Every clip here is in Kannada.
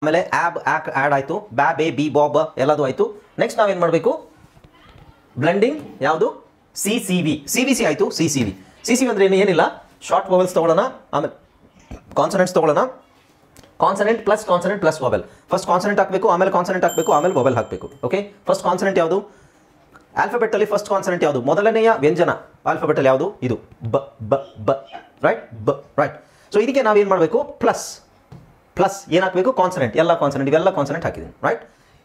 ಆಮೇಲೆ ಆಬ್ ಆಕ್ ಆಡ್ ಆಯಿತು, ಬ್ಯಾ ಬೇ ಬಿ ಬಾಬ್ ಎಲ್ಲದು ಆಯಿತು. ನೆಕ್ಸ್ಟ್ ನಾವೇನು ಮಾಡಬೇಕು? ಬ್ಲೆಂಡಿಂಗ್ ಯಾವುದು? C C V. C V C ಆಯಿತು. C C V. C C V ಅಂದರೆ ಏನಿಲ್ಲ, ಶಾರ್ಟ್ ವೊವೆಲ್ಸ್ ತೊಗೊಳ್ಳೋಣ, ಆಮೇಲೆ ಕಾನ್ಸನೆಂಟ್ಸ್ ತೊಗೊಳ್ಳೋಣ. Consonant plus vowel. First consonant ಹಾಕಬೇಕು, ಆಮೇಲೆ ಕಾನ್ಸನೆಂಟ್ ಹಾಕಬೇಕು, ಆಮೇಲೆ ವೊವೆಲ್ ಹಾಕಬೇಕು. ಓಕೆ, ಫಸ್ಟ್ ಕಾನ್ಸನೆಂಟ್ ಯಾವುದು? ಆಲ್ಫಾಬೆಟಲ್ಲಿ ಫಸ್ಟ್ ಕಾನ್ಸನೆಂಟ್ ಯಾವುದು? ಮೊದಲನೆಯ ವ್ಯಂಜನ ಆಲ್ಫಾಬೆಟಲ್ಲಿ ಯಾವುದು? ಇದು ಬ ಬ ಬ. ರೈಟ್, ಬ. ರೈಟ್. ಸೊ ಇದಕ್ಕೆ ನಾವೇನು ಮಾಡಬೇಕು? ಪ್ಲಸ್ ಏನು ಹಾಕಬೇಕು? ಕಾನ್ಸನೆಂಟ್. ಎಲ್ಲ ಕಾನ್ಸನೆಂಟ್, ಇವೆಲ್ಲ ಕಾನ್ಸನೆಂಟ್ ಹಾಕಿದ್ದೀನಿ. ರೈಟ್.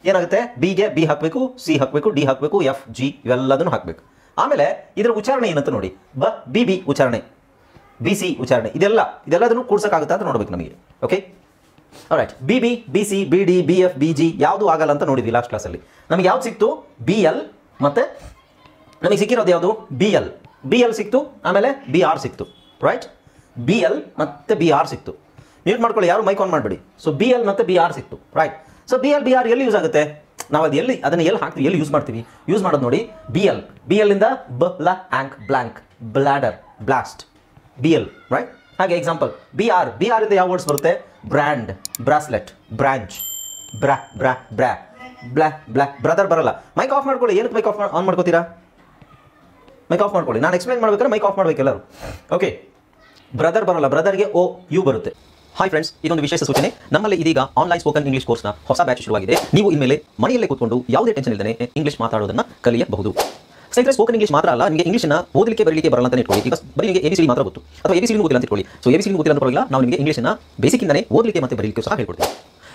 ಏನಾಗುತ್ತೆ? ಬಿಗೆ ಬಿ ಹಾಕಬೇಕು, ಸಿ ಹಾಕಬೇಕು, ಡಿ ಹಾಕಬೇಕು, ಎಫ್ ಜಿ ಇವೆಲ್ಲದನ್ನು ಹಾಕಬೇಕು. ಆಮೇಲೆ ಇದರ ಉಚ್ಚಾರಣೆ ಏನಂತ ನೋಡಿ. ಬ ಬಿ ಬಿ ಉಚ್ಚಾರಣೆ, ಬಿ ಸಿ ಉಚ್ಚಾರಣೆ, ಇದೆಲ್ಲದನ್ನು ಕೂಡ್ಸೋಕ್ಕಾಗುತ್ತಾ ಅಂತ ನೋಡ್ಬೇಕು ನಮಗೆ. Okay, right. B B, B C, B D, B F, B G ಯಾವುದು ಆಗಲ್ಲ ಅಂತ ನೋಡಿದ್ವಿ ಲಾಸ್ಟ್ ಕ್ಲಾಸಲ್ಲಿ. ನಮಗೆ ಯಾವ್ದು ಸಿಕ್ತು? B L. ಮತ್ತೆ ನಮಗೆ ಸಿಕ್ಕಿರೋದು ಯಾವುದು? B L. ಬಿ ಎಲ್ ಸಿಕ್ತು, ಆಮೇಲೆ ಬಿ ಆರ್ ಸಿಕ್ತು. ರೈಟ್, ಬಿ ಎಲ್ ಮತ್ತು ಬಿ ಆರ್ ಸಿಕ್ತು. ಮ್ಯೂಟ್ ಮಾಡ್ಕೊಳ್ಳಿ, ಯಾರು ಮೈಕ್ ಆನ್ ಮಾಡಬೇಡಿ. ಸೊ ಬಿ ಎಲ್ ಮತ್ತು ಬಿ ಆರ್ ಸಿಕ್ತು. Right. So B L B R ಎಲ್ಲಿ ಯೂಸ್ ಆಗುತ್ತೆ? ನಾವು ಅದನ್ನು ಎಲ್ಲಿ ಹಾಕ್ತೀವಿ, ಎಲ್ಲಿ ಯೂಸ್ ಮಾಡ್ತೀವಿ? ಯೂಸ್ ಮಾಡೋದು ನೋಡಿ, ಬಿ ಎಲ್. ಬಿ ಎಲ್ ಇಂದ ಬ ಲ ಆಂಕ್ blank, bladder, blast, B L. Right. ಹಾಗೆ example B R. B R ಇಂದ ಯಾವ ವರ್ಡ್ಸ್ ಬರುತ್ತೆ? ಬ್ರ್ಯಾಂಡ್, ಬ್ರಾಸ್ಲೆಟ್, ಬ್ರಾಂಚ್, ಬ್ರಾ ಬ್ರಾ ಬ್ರಾ, ಬ್ಲ್ಯಾಕ್ ಬ್ಲ್ಯಾಕ್. ಬ್ರದರ್ ಬರಲ್ಲ. ಮೈಕ್ ಆಫ್ ಮಾಡ್ಕೊಳ್ಳಿ. ಏನಕ್ಕೆ ಮೈಕ್ ಆನ್ ಮಾಡ್ಕೋತೀರಾ? ಮೈಕ್ ಆಫ್ ಮಾಡ್ಕೊಳ್ಳಿ. ನಾನು ಎಕ್ಸ್ಪ್ಲೈನ್ ಮಾಡ್ಬೇಕಾದ್ರೆ ಮೈಕ್ ಆಫ್ ಮಾಡ್ಬೇಕು ಎಲ್ಲರೂ. ಓಕೆ, ಬ್ರದರ್ ಬರಲ್ಲ. ಬ್ರದರ್ಗೆ ಓ ಯು ಬರುತ್ತೆ. ಹಾಯ್ ಫ್ರೆಂಡ್ಸ್, ಇದೊಂದು ವಿಶೇಷ ಸೂಚನೆ. ನಮ್ಮಲ್ಲಿ ಇದೀಗ ಆನ್ಲೈನ್ ಸ್ಪೋಕನ್ ಇಂಗ್ಲಿಷ್ ಕೋರ್ಸ್ನ ಹೊಸ ಬ್ಯಾಚ್ ಶುರುವಾಗಿದೆ. ನೀವು ಇನ್ಮೇಲೆ ಮನೆಯಲ್ಲೇ ಕೂತ್ಕೊಂಡು ಯಾವುದೇ ಟೆನ್ಷನ್ ಇಲ್ಲದೆ ಇಂಗ್ಲಿಷ್ ಮಾತಾಡೋದನ್ನು ಕಲಿಯಬಹುದು. ಸ್ನೇಹಿತರೆ, ಸ್ಪೋಕನ್ ಇಂಗ್ಲಿಷ್ ಮಾತ್ರ ಅಲ್ಲ, ನಿಮಗೆ ಇಂಗ್ಲಿಷ್ನ ಓದಲಿಕ್ಕೆ ಬರಲಿಕ್ಕೆ ಬರಲ್ಲ ಅಂತ ಇಟ್ಕೊಳ್ಳಿ. ಈಗ ಬರೀ ನಿಮಗೆ ಎಬಿಸಿಡಿ ಮಾತ್ರ ಗೊತ್ತು, ಅಥವಾ ಎಬಿಸಿಡಿ ಗೊತ್ತಿಲ್ಲ ಅಂತ ಇಟ್ಕೊಳ್ಳಿ. ಸೊ ಎಬಿಸಿಡಿ ಗೊತ್ತಿಲ್ಲ ಅಂತ ಪರವಾಗಿಲ್ಲ, ನಾವು ನಿಮಗೆ ಇಂಗ್ಲಿಷ್ನ ಬೇಸಿಕ್ಕಿಂದನೇ ಓದಲಿಕ್ಕೆ ಮತ್ತು ಬರಲಿಕ್ಕೆ ಸಹ ಹೇಳ್ಕೊಡ್ತೀವಿ.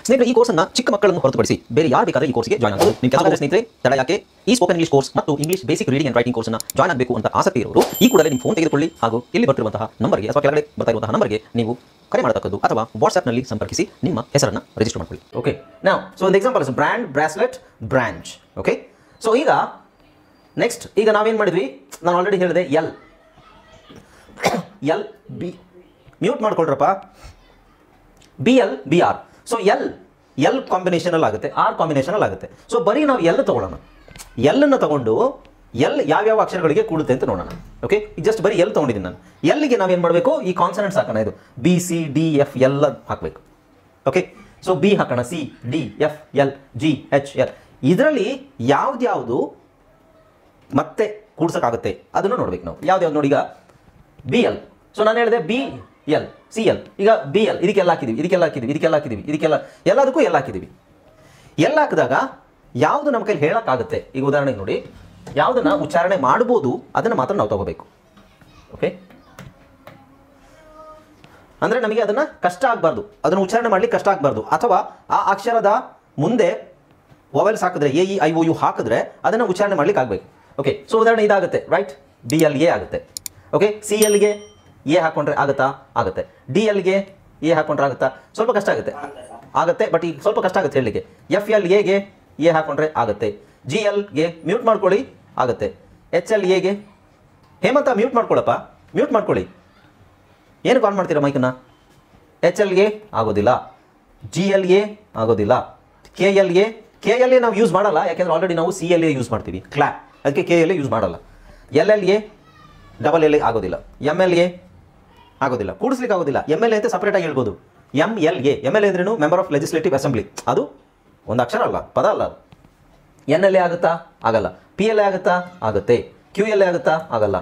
ಸ್ನೇಹಿತರೆ, ಈ ಕೋರ್ಸ್ನ ಚಿಕ್ಕ ಮಕ್ಕಳನ್ನು ಹೊರತುಪಡಿಸಿ ಬೇರೆ ಯಾರು ಬೇಕಾದ್ರೆ ಈ ಕೋರ್ಸ್ಗೆ ಜಾಯ್ನ್ ಆಗಬಹುದು. ನಿಮ್ಮ ಕೆಲಸ ಸ್ನೇಹಿತರೆ ತಡ ಯಾಕೆ? ಈ ಸ್ಪೋಕನ್ ಇಂಗ್ಲಿಷ್ ಕೋರ್ಸ್ ಮತ್ತು English basic reading and writing ಕೋರ್ಸ್ನ ಜಾಯ್ನ್ ಆಗಬೇಕು ಅಂತ ಆಸಕ್ತಿ ಇರೋರು ಈ ಕೂಡಲೇ ನಿಮ್ಮ ಫೋನ್ ತೆಗೆದುಕೊಳ್ಳಿ ಹಾಗೂ ಇಲ್ಲಿ ಬರ್ತಿರುವಂತಹ ನಂಬರ್ಗೆ ಅಥವಾ ಕೆಳಗಡೆ ಬರ್ತಾ ಇರುವಂತಹ ನಂಬರ್ಗೆ ನೀವು ಕರೆ ಮಾಡತಕ್ಕದ್ದು ಅಥವಾ ವಾಟ್ಸ್ಆ್ಯಪ್ನಲ್ಲಿ ಸಂಪರ್ಕಿಸಿ ನಿಮ್ಮ ಹೆಸರನ್ನು ರಿಜಿಸ್ಟರ್ ಮಾಡ್ಕೊಳ್ಳಿ. ಓಕೆ, ನಾವು ಸೊ ಒಂದು example is brand, bracelet, branch. Okay, so ಈಗ ನೆಕ್ಸ್ಟ್ ಈಗ ನಾವೇನು ಮಾಡಿದ್ವಿ? ನಾನು ಆಲ್ರೆಡಿ ಹೇಳಿದೆ ಎಲ್ ಬಿ. ಮ್ಯೂಟ್ ಮಾಡ್ಕೊಳ್ರಪ್ಪ. B L B R. So L ಕಾಂಬಿನೇಷನಲ್ಲಿ ಆಗುತ್ತೆ, ಆರ್ ಕಾಂಬಿನೇಷನಲ್ಲಿ ಆಗುತ್ತೆ. ಸೊ ಬರೀ ನಾವು ಎಲ್ ತೊಗೊಳ್ಳೋಣ. ಎಲ್ಲನ್ನು ತಗೊಂಡು ಎಲ್ ಯಾವ್ಯಾವ ಅಕ್ಷರಗಳಿಗೆ ಕೂಡುತ್ತೆ ಅಂತ ನೋಡೋಣ. ಓಕೆ, ಈಗ ಜಸ್ಟ್ ಬರೀ ಎಲ್ ತೊಗೊಂಡಿದ್ದೀನಿ ನಾನು. ಎಲ್ಗೆ ನಾವೇನು ಮಾಡಬೇಕು? ಈ ಕಾನ್ಸನೆಂಟ್ಸ್ ಹಾಕೋಣ. ಇದು ಬಿ ಸಿ ಡಿ ಎಫ್ ಎಲ್ಲ ಹಾಕಬೇಕು. ಓಕೆ, ಸೊ ಬಿ ಹಾಕೋಣ, C D F L G H L. ಇದರಲ್ಲಿ ಯಾವ್ದ್ಯಾವುದು ಮತ್ತೆ ಕೂಡ್ಸೋಕ್ಕಾಗುತ್ತೆ ಅದನ್ನು ನೋಡ್ಬೇಕು ನಾವು. ಯಾವ್ದು ನೋಡಿ. ಈಗ ಬಿ ಎಲ್. ಸೊ ನಾನು ಹೇಳಿದೆ ಬಿ ಎಲ್ ಸಿ ಎಲ್. ಈಗ ಬಿ ಎಲ್ ಇದಕ್ಕೆಲ್ಲ ಹಾಕಿದ್ದೀವಿ, ಎಲ್ಲದಕ್ಕೂ ಎಲ್ಲ ಹಾಕಿದ್ದೀವಿ. ಎಲ್ಲ ಹಾಕಿದಾಗ ಯಾವುದು ನಮ್ಮ ಕೈಲಿ ಹೇಳೋಕ್ಕಾಗುತ್ತೆ? ಈಗ ಉದಾಹರಣೆಗೆ ನೋಡಿ, ಯಾವುದನ್ನು ಉಚ್ಚಾರಣೆ ಮಾಡ್ಬೋದು ಅದನ್ನು ಮಾತ್ರ ನಾವು ತಗೋಬೇಕು. ಓಕೆ, ಅಂದರೆ ನಮಗೆ ಅದನ್ನು ಕಷ್ಟ ಆಗಬಾರ್ದು, ಅದನ್ನು ಉಚ್ಚಾರಣೆ ಮಾಡಲಿಕ್ಕೆ ಕಷ್ಟ ಆಗಬಾರ್ದು. ಅಥವಾ ಆ ಅಕ್ಷರದ ಮುಂದೆ ವೊವೆಲ್ಸ್ ಹಾಕಿದ್ರೆ, A E I O U ಹಾಕಿದ್ರೆ ಅದನ್ನು ಉಚ್ಚಾರಣೆ ಮಾಡ್ಲಿಕ್ಕೆ ಆಗಬೇಕು. ಓಕೆ, ಸೊ ಉದಾಹರಣೆ ಇದಾಗುತ್ತೆ. ರೈಟ್, ಬಿ ಎಲ್ ಎ ಆಗುತ್ತೆ. ಓಕೆ, ಸಿ ಎಲ್ಗೆ ಎ ಹಾಕೊಂಡ್ರೆ ಆಗುತ್ತೆ. ಡಿ ಎಲ್ಗೆ ಎ ಹಾಕೊಂಡ್ರೆ ಆಗುತ್ತಾ? ಸ್ವಲ್ಪ ಕಷ್ಟ ಆಗುತ್ತೆ, ಬಟ್ ಈಗ ಸ್ವಲ್ಪ ಕಷ್ಟ ಆಗುತ್ತೆ ಹೇಳಲಿಕ್ಕೆ. ಎಫ್ ಎಲ್ ಎಗೆ ಎ ಹಾಕೊಂಡ್ರೆ ಆಗುತ್ತೆ. ಜಿ ಎಲ್ಗೆ ಮ್ಯೂಟ್ ಮಾಡ್ಕೊಳ್ಳಿ, ಆಗುತ್ತೆ. ಎಚ್ ಎಲ್ ಎಗೆ ಹೇಮಂತ ಮ್ಯೂಟ್ ಮಾಡ್ಕೊಳ್ಳಪ್ಪ, ಮ್ಯೂಟ್ ಮಾಡ್ಕೊಳ್ಳಿ. ಏನಕ್ಕೆ ಆನ್ ಮಾಡ್ತೀರಾ ಮೈಕನ್ನ? ಎಚ್ ಎಲ್ಗೆ ಆಗೋದಿಲ್ಲ, ಜಿ ಎಲ್ಗೆ ಆಗೋದಿಲ್ಲ, ಕೆ ಎಲ್ ಎ ನಾವು ಯೂಸ್ ಮಾಡಲ್ಲ, ಯಾಕೆಂದ್ರೆ ಆಲ್ರೆಡಿ ನಾವು ಸಿ ಎಲ್ ಎ ಯೂಸ್ ಮಾಡ್ತೀವಿ, ಕ್ಲಾಪ್. ಅದಕ್ಕೆ ಕೆ ಎಲ್ ಎ ಯೂಸ್ ಮಾಡಲ್ಲ. L L A double L A ಆಗೋದಿಲ್ಲ, ಎಮ್ ಎಲ್ ಎ ಆಗೋದಿಲ್ಲ, ಕೂಡಿಸ್ಲಿಕ್ಕೆ ಆಗೋದಿಲ್ಲ. ಎಮ್ ಎಲ್ ಎ ಅಂತ ಸಪ್ರೇಟಾಗಿ ಹೇಳ್ಬೋದು. ಎಮ್ ಎಲ್ ಎ ಅಂದ್ರೇನು? Member of legislative assembly. ಅದು ಒಂದು ಅಕ್ಷರ ಅಲ್ಲ, ಪದ ಅಲ್ಲ ಅದು. ಎನ್ ಎಲ್ ಎ ಆಗುತ್ತಾ? ಆಗಲ್ಲ. ಪಿ ಎಲ್ ಎ ಆಗುತ್ತಾ? ಆಗುತ್ತೆ. ಕ್ಯೂ ಎಲ್ ಎ ಆಗುತ್ತಾ? ಆಗಲ್ಲ.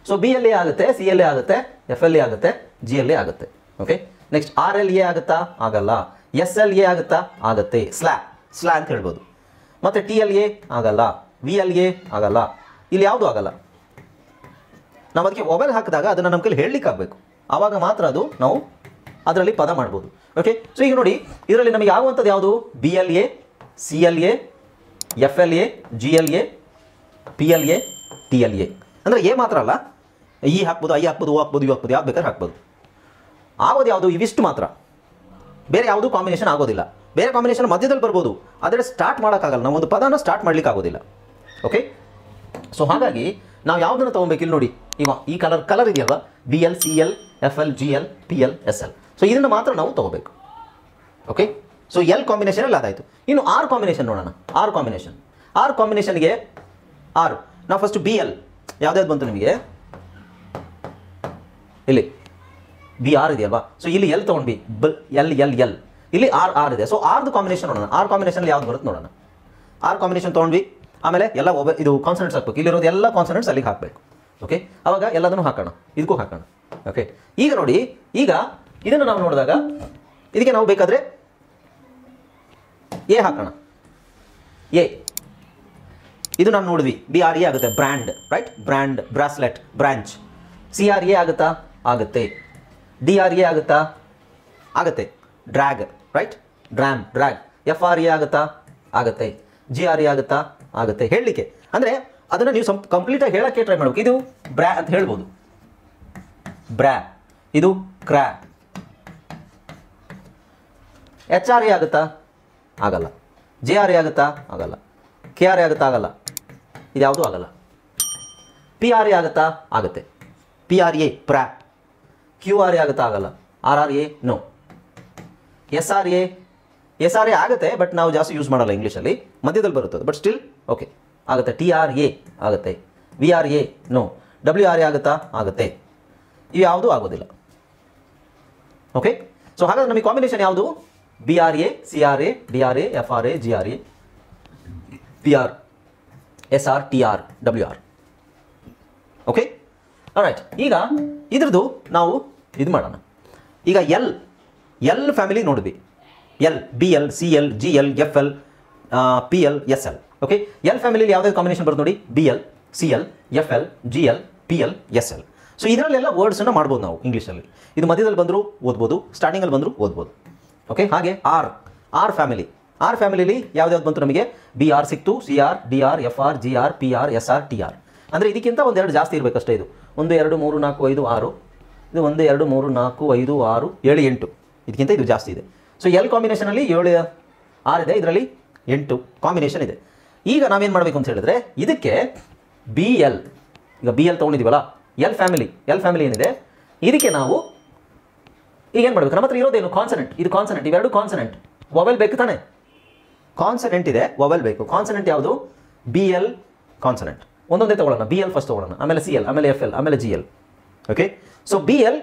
ಸೊ ಬಿ ಎಲ್ ಎ ಆಗುತ್ತೆ, ಸಿ ಎಲ್ ಎ ಆಗುತ್ತೆ, ಎಫ್ ಎಲ್ ಎ ಆಗುತ್ತೆ, ಜಿ ಎಲ್ ಎ ಆಗುತ್ತೆ. Okay, next R L A ಆಗುತ್ತಾ? ಆಗಲ್ಲ. ಎಸ್ ಎಲ್ ಎ ಆಗುತ್ತಾ? ಆಗುತ್ತೆ. ಸ್ಲಾ ಅಂತ ಹೇಳ್ಬೋದು. ಮತ್ತು ಟಿ ಎಲ್ ಎ ಆಗಲ್ಲ, ವಿ ಎಲ್ ಎ ಆಗಲ್ಲ. ಇಲ್ಲಿ ಯಾವುದು ಆಗಲ್ಲ. ನಾವು ಅದಕ್ಕೆ ವೊವೆಲ್ ಹಾಕಿದಾಗ ಅದನ್ನು ನಮ್ಮ ಕೈಲಿ ಹೇಳಲಿಕ್ಕೆ ಆಗಬೇಕು, ಆವಾಗ ಮಾತ್ರ ಅದು ನಾವು ಅದರಲ್ಲಿ ಪದ ಮಾಡ್ಬೋದು. ಓಕೆ, ಸೊ ಈಗ ನೋಡಿ, ಇದರಲ್ಲಿ ನಮಗೆ ಆಗುವಂಥದ್ದು ಯಾವುದು? B L A, C L A, F L A, G L A, P L A, T L A. ಅಂದರೆ ಎ ಮಾತ್ರ ಅಲ್ಲ, ಇ ಹಾಕ್ಬೋದು, ಐ ಹಾಕ್ಬೋದು, ಓ ಹಾಕ್ಬೋದು, ಯು ಹಾಕ್ಬೋದು, ಯಾವ್ದು ಬೇಕಾದ್ರೆ ಹಾಕ್ಬೋದು. ಆಗೋದು ಯಾವುದು? ಇವಿಷ್ಟು ಮಾತ್ರ. ಬೇರೆ ಯಾವುದೂ ಕಾಂಬಿನೇಷನ್ ಆಗೋದಿಲ್ಲ. ಬೇರೆ ಕಾಂಬಿನೇಷನ್ ಮಧ್ಯದಲ್ಲಿ ಬರ್ಬೋದು, ಆದರೆ ಸ್ಟಾರ್ಟ್ ಮಾಡೋಕ್ಕಾಗಲ್ಲ. ನಾವು ಒಂದು ಪದನ ಸ್ಟಾರ್ಟ್ ಮಾಡ್ಲಿಕ್ಕೆ ಆಗೋದಿಲ್ಲ. ಓಕೆ, ಸೊ ಹಾಗಾಗಿ ನಾವು ಯಾವುದನ್ನು ತೊಗೊಬೇಕು? ಇಲ್ಲಿ ನೋಡಿ, ಈಗ ಈ ಕಲರ್ ಇದೆಯಲ್ವಾ? B L, C L, F L, G L, P L, S L. So ಇದನ್ನು ಮಾತ್ರ ನಾವು ತೊಗೋಬೇಕು. ಓಕೆ, ಸೊ ಎಲ್ ಕಾಂಬಿನೇಷನಲ್ಲಿ ಅದಾಯಿತು. ಇನ್ನು ಆರ್ ಕಾಂಬಿನೇಷನ್ ನೋಡೋಣ. ಆರ್ ಕಾಂಬಿನೇಷನ್ಗೆ ನಾವು ಫಸ್ಟ್ ಬಿ ಎಲ್ ಯಾವ್ದಾವ್ದು ಬಂತು ನಿಮಗೆ? ಇಲ್ಲಿ ಬಿ ಆರ್ ಇದೆಯಲ್ವಾ? ಸೊ ಇಲ್ಲಿ ಎಲ್ ತೊಗೊಂಡ್ವಿ, ಎಲ್ ಎಲ್ ಎಲ್ ಇಲ್ಲಿ ಆರ್ ಆರ್ ಇದೆ. ಸೊ ಆರ್ದು ಕಾಂಬಿನೇಷನ್ ನೋಡೋಣ. ಆರ್ ಕಾಂಬಿನೇಷನ್ ಯಾವ್ದು ಬರುತ್ತೆ ನೋಡೋಣ. ಆರ್ ಕಾಂಬಿನೇಷನ್ ತೊಗೊಂಡ್ವಿ. ಆಮೇಲೆ ಎಲ್ಲ ಇದು ಕಾನ್ಸನೆಂಟ್ಸ್ ಹಾಕ್ಬೇಕು. ಇಲ್ಲಿರೋದು ಎಲ್ಲ ಕಾನ್ಸನೆಂಟ್ಸ್ ಅಲ್ಲಿಗೆ ಹಾಕಬೇಕು. ಓಕೆ, ಅವಾಗ ಎಲ್ಲದನ್ನು ಹಾಕೋಣ, ಇದಕ್ಕೂ ಹಾಕೋಣ. ಓಕೆ, ಈಗ ನೋಡಿ, ಈಗ ಇದನ್ನು ನಾವು ನೋಡಿದಾಗ ಇದಕ್ಕೆ ನಾವು ಬೇಕಾದರೆ ಎ ಹಾಕೋಣ. ಎ ಇದು ನಾವು ನೋಡಿದ್ವಿ, ಬಿ ಆರ್ ಎ ಆಗುತ್ತೆ, brand, right? Brand, bracelet, branch. C R A ಆಗುತ್ತಾ? ಆಗುತ್ತೆ. ಡಿ ಆರ್ ಎ ಆಗುತ್ತಾ? ಆಗುತ್ತೆ. Drag, right? Dram, drag. F R A ಆಗುತ್ತಾ? ಆಗುತ್ತೆ. ಜಿ ಆರ್ ಎ ಆಗುತ್ತಾ? ಆಗುತ್ತೆ. ಹೇಳಲಿಕ್ಕೆ ಅಂದರೆ ಅದನ್ನು ನೀವು ಕಂಪ್ಲೀಟಾಗಿ ಹೇಳೋಕ್ಕೆ ಟ್ರೈ ಮಾಡಬೇಕು. ಇದು ಬ್ರ್ಯಾ ಅಂತ ಹೇಳ್ಬೋದು, ಬ್ರ್ಯಾ. ಇದು ಕ್ರ್ಯಾ. ಎಚ್ ಆರ್ ಎ ಆಗುತ್ತಾ? ಆಗಲ್ಲ. ಜೆ ಆರ್ ಎ ಆಗುತ್ತಾ? ಆಗಲ್ಲ. ಕೆ ಆರ್ ಎ ಆಗುತ್ತಾ? ಆಗಲ್ಲ. ಇದ್ಯಾವುದೂ ಆಗಲ್ಲ. ಪಿ ಆರ್ ಎ ಆಗುತ್ತಾ? ಆಗುತ್ತೆ. ಪಿ ಆರ್ ಎ, ಪ್ರಾ. ಕ್ಯೂ ಆರ್ ಎ ಆಗುತ್ತಾ? ಆಗಲ್ಲ. R R A, no. S R A, S R A ಆಗುತ್ತೆ, ಬಟ್ ನಾವು ಜಾಸ್ತಿ ಯೂಸ್ ಮಾಡಲ್ಲ ಇಂಗ್ಲೀಷಲ್ಲಿ, ಮಧ್ಯದಲ್ಲಿ ಬರುತ್ತದೆ, ಬಟ್ ಸ್ಟಿಲ್ ಓಕೆ ಆಗುತ್ತೆ. ಟಿ ಆರ್ ಎ ಆಗುತ್ತೆ. V R A, no. W R A ಆಗುತ್ತಾ? ಆಗುತ್ತೆ. ಇವು ಯಾವುದೂ ಆಗೋದಿಲ್ಲ. ಓಕೆ, ಸೊ ಹಾಗಾದ್ರೆ ನಮಗೆ ಕಾಂಬಿನೇಷನ್ ಯಾವುದು? B R A, C R A, D R A, F R A, G R A, P R, S R, T R, W R. Okay, right. ಈಗ ಇದ್ರದ್ದು ನಾವು ಇದು ಮಾಡೋಣ. ಈಗ ಎಲ್ ಫ್ಯಾಮಿಲಿ ನೋಡಿದ್ವಿ. L, B L, C L, G L, F L, P L, S L. Okay, L ಫ್ಯಾಮಿಲಿಯಲ್ಲಿ ಯಾವುದೇ ಕಾಂಬಿನೇಷನ್ ಬರುತ್ತೆ ನೋಡಿ, B L, C L, F L, G L, P L, S L. So ಇದರಲ್ಲೆಲ್ಲ ವರ್ಡ್ಸನ್ನು ಮಾಡ್ಬೋದು ನಾವು ಇಂಗ್ಲೀಷಲ್ಲಿ. ಇದು ಮಧ್ಯದಲ್ಲಿ ಬಂದರೂ ಓದ್ಬೋದು, ಸ್ಟಾರ್ಟಿಂಗಲ್ಲಿ ಬಂದರೂ ಓದ್ಬೋದು. ಓಕೆ, ಹಾಗೆ ಆರ್ ಫ್ಯಾಮಿಲಿ. ಆರ್ ಫ್ಯಾಮಿಲಿಲಿ ಯಾವ್ದು ಬಂತು ನಮಗೆ? ಬಿ ಆರ್ ಸಿಕ್ತು, C R, D R, F R, G R, P R, S R, T R. ಅಂದರೆ ಇದಕ್ಕಿಂತ ಒಂದೆರಡು ಜಾಸ್ತಿ ಇರಬೇಕಷ್ಟೇ. ಇದು 1 2 3 4 5 6, ಇದು 1 2 3 4 5 6 7 8, ಇದಕ್ಕಿಂತ ಇದು ಜಾಸ್ತಿ ಇದೆ. ಸೊ ಎಲ್ ಕಾಂಬಿನೇಷನಲ್ಲಿ 7 6 ಇದೆ, ಇದರಲ್ಲಿ 8 ಕಾಂಬಿನೇಷನ್ ಇದೆ. ಈಗ ನಾವೇನು ಮಾಡಬೇಕು ಅಂತ ಹೇಳಿದ್ರೆ, ಇದಕ್ಕೆ ಬಿ ಎಲ್, ಈಗ ಬಿ ಎಲ್ ತೊಗೊಂಡಿದ್ದೀವಲ್ಲ, ಎಲ್ ಫ್ಯಾಮಿಲಿ ಏನಿದೆ, ಇದಕ್ಕೆ ನಾವು ಈಗ ಏನು ಮಾಡಬೇಕು? ನಮ್ಮ ಹತ್ರ ಇರೋದೇನು? ಕಾನ್ಸನೆಂಟ್. ಇದು ಕಾನ್ಸನೆಂಟ್, ಇವೆರಡು ಕಾನ್ಸನೆಂಟ್. ವೊವೆಲ್ ಬೇಕು ತಾನೆ? ಕಾನ್ಸನೆಂಟ್ ಇದೆ, ವೊವೆಲ್ ಬೇಕು. ಕಾನ್ಸನೆಂಟ್ ಯಾವುದು? B L consonant. ಒಂದೊಂದೇ ತಗೊಳ್ಳೋಣ. ಬಿ ಎಲ್ ಫಸ್ಟ್ ತಗೊಳ್ಳೋಣ, ಆಮೇಲೆ ಸಿ ಎಲ್, ಆಮೇಲೆ ಎಫ್ ಎಲ್, ಆಮೇಲೆ G L. Okay, so B L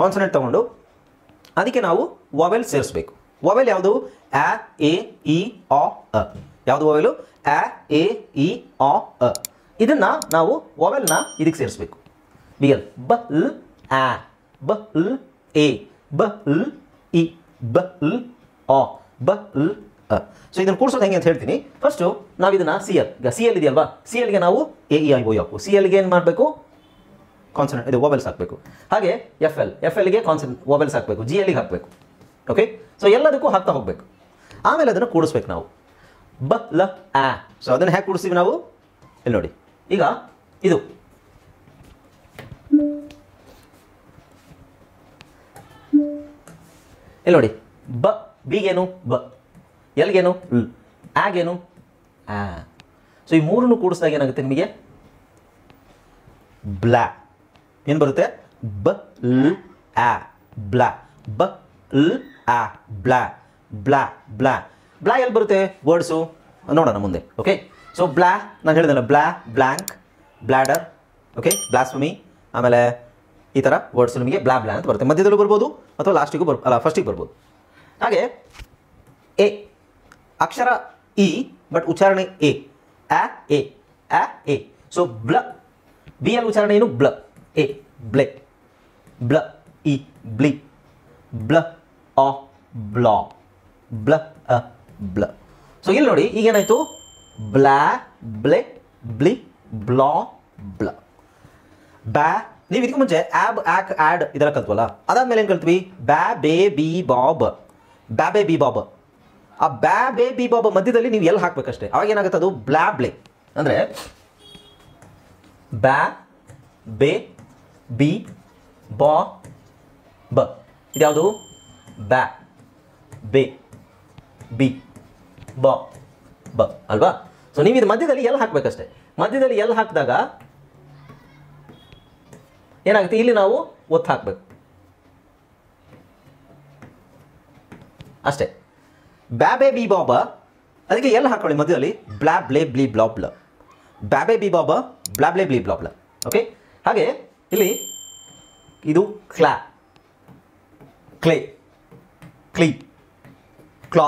consonant ತಗೊಂಡು ಅದಕ್ಕೆ ನಾವು ವೊವೆಲ್ ಸೇರಿಸಬೇಕು. ವೊವೆಲ್ ಯಾವುದು? ಆ, ಎ, ಇ, ಅ, ಅ. ಯಾವುದು ವೊವೆಲು? ಆ, ಎ, ಇ, ಅ, ಅ. ಇದನ್ನ ನಾವು ವೊವೆಲ್ನ ಇದಕ್ಕೆ ಸೇರಿಸಬೇಕು. ಬಿ ಎಲ್, ಬ ಲ್ ಆ, ಬ ಲ್ ಎ, ಬ ಲ್ ಇ, ಬ ಲ್ ಅ, ಬ ಲ್ ಅ. ಸೊ ಇದನ್ನು ಕೂಡಿಸೋದು ಹೆಂಗೆ ಅಂತ ಹೇಳ್ತೀನಿ. ಫಸ್ಟು ನಾವು ಇದನ್ನ ಸಿ ಎಲ್, ಈಗ ಸಿ ಎಲ್ ಇದೆಯಲ್ವಾ, ಸಿ ಎಲ್ಗೆ ನಾವು ಎ ಇ ಐ ಓ ಹಾಕು. ಸಿ ಎಲ್ಗೆ ಏನು ಮಾಡಬೇಕು? ಕಾನ್ಸನೆಂಟ್, ಇದು ವೊವೆಲ್ಸ್ ಹಾಕಬೇಕು. ಹಾಗೆ ಎಫ್ ಎಲ್ಗೆ ಕಾನ್ಸನೆಂಟ್ ವೊವೆಲ್ಸ್ ಹಾಕಬೇಕು, ಜಿ ಎಲ್ಗೆ ಹಾಕಬೇಕು. ಓಕೆ, ಸೊ ಎಲ್ಲದಕ್ಕೂ ಹಾಕ್ತಾ ಹೋಗ್ಬೇಕು. ಆಮೇಲೆ ಅದನ್ನು ಕೂಡಿಸ್ಬೇಕು ನಾವು. ಬ ಲ ಆ. ಸೊ ಅದನ್ನು ಹೇಗೆ ಕೂಡಿಸ್ತೀವಿ ನಾವು? ಇಲ್ಲಿ ನೋಡಿ. ಈಗ ಇದು ಇಲ್ಲಿ ನೋಡಿ. ಬ, ಬಿಗೇನು? ಬ. ಎಲ್ಗೇನು? ಲ್. ಆಗೇನು? ಆ. ಸೊ ಈ ಮೂರನ್ನು ಕೂಡಿಸಿದಾಗ ಏನಾಗುತ್ತೆ ನಿಮಗೆ? ಬ್ಲಾ. ಏನು ಬರುತ್ತೆ? ಬ ಲ್ ಆ, ಬ್ಲಾ. ಬ ಲ್ ಆ, ಬ್ಲಾ. Blah, blah. ಬ್ಲಾ ಎಲ್ಲಿ ಬರುತ್ತೆ ವರ್ಡ್ಸು? ನೋಡೋಣ ಮುಂದೆ. ಓಕೆ, ಸೊ ಬ್ಲಾ ನಾನು ಹೇಳಿದೆಲ್ಲ, ಬ್ಲಾ, ಬ್ಲ್ಯಾಂಕ್, ಬ್ಲಾಡರ್, ಓಕೆ, ಬ್ಲಾಸ್ಫಮಿ, ಆಮೇಲೆ ಈ ಥರ ವರ್ಡ್ಸ್ ನಿಮಗೆ ಬ್ಲಾ ಬ್ಲಾ ಅಂತ ಬರುತ್ತೆ. ಮಧ್ಯದಲ್ಲೂ ಬರ್ಬೋದು ಅಥವಾ ಲಾಸ್ಟಿಗೂ ಫಸ್ಟಿಗೆ ಬರ್ಬೋದು. ಹಾಗೆ ಎ ಅಕ್ಷರ ಇ, ಬಟ್ ಉಚ್ಚಾರಣೆ ಎ. ಆ, ಎ, ಆ, ಎ. ಸೊ ಬ್ಲ. ಬಿ ಎಲ್ ಉಚ್ಚಾರಣೆ ಏನು? ಬ್ಲ. ಎ, ಬ್ಲೆ. ಬ್ಲ, ಇ, ಬ್ಲಿ. ಬ್ಲ, ಅ, ಬ್ಲಾ. ಬ್ಲ, ಅ, ಬ್ಲ. ಸೊ ಇಲ್ಲಿ ನೋಡಿ, ಈಗೇನಾಯಿತು? ಬ್ಲಾ, ಬ್ಲೆ, ಬ್ಲಿ, ಬ್ಲಾ, ಬ್ಲ. ಬ್ಯಾ. ನೀವು ಇದಕ್ಕೆ ಮುಂಚೆ ಆಬ್, ಆಕ್, ಆಡ್ ಇದೆಲ್ಲ ಕಲ್ತ್ವಲ್ಲ, ಅದಾದ್ಮೇಲೆ ಏನು ಕಲ್ತ್ವಿ? ಬ್ಯಾ, ಬೇ, ಬಿ, ಬಾಬ್. ಬ್ಯಾ, ಬೇ, ಬಿ, ಬಾಬ್. ಆ ಬ್ಯಾ, ಬೇ, ಬಿ, ಬಾಬ್ ಮಧ್ಯದಲ್ಲಿ ನೀವು ಎಲ್ಲಿ ಹಾಕ್ಬೇಕಷ್ಟೇ. ಅವಾಗ ಏನಾಗುತ್ತೆ? ಅದು ಬ್ಲಾ, ಬ್ಲೆ. ಅಂದರೆ ಬ್ಯಾ, ಬೇ, ಬಿ, ಬಾ, ಬ. ಇದ್ಯಾವುದು? ಬ್ಯಾ, ಬೇ, ಬಿ, ಬ, ಬ ಅಲ್ವಾ? ಸೊ ನೀವು ಇದು ಮಧ್ಯದಲ್ಲಿ ಎಲ್ಲಿ ಹಾಕಬೇಕಷ್ಟೇ. ಮಧ್ಯದಲ್ಲಿ ಎಲ್ಲಿ ಹಾಕಿದಾಗ ಏನಾಗುತ್ತೆ? ಇಲ್ಲಿ ನಾವು ಒತ್ತು ಹಾಕಬೇಕು ಅಷ್ಟೇ. ಬ್ಯಾಬೆ ಬಿ ಬಾಬ, ಅದಕ್ಕೆ ಎಲ್ಲಿ ಹಾಕೊಳ್ಳಿ ಮಧ್ಯದಲ್ಲಿ? ಬ್ಲಾ, ಬ್ಲೇ, ಬ್ಲಿ, ಬ್ಲಾ, ಬ್ಲ. ಬ್ಯಾಬೆ ಬಿ ಬಾಬ, ಬ್ಲಾ, ಬ್ಲೇ, ಬ್ಲಿ, ಬ್ಲಾ, ಬ್ಲ. ಓಕೆ, ಹಾಗೆ ಇಲ್ಲಿ ಇದು ಕ್ಲಾ, ಕ್ಲೇ, ಕ್ಲೀ, ಕ್ಲಾ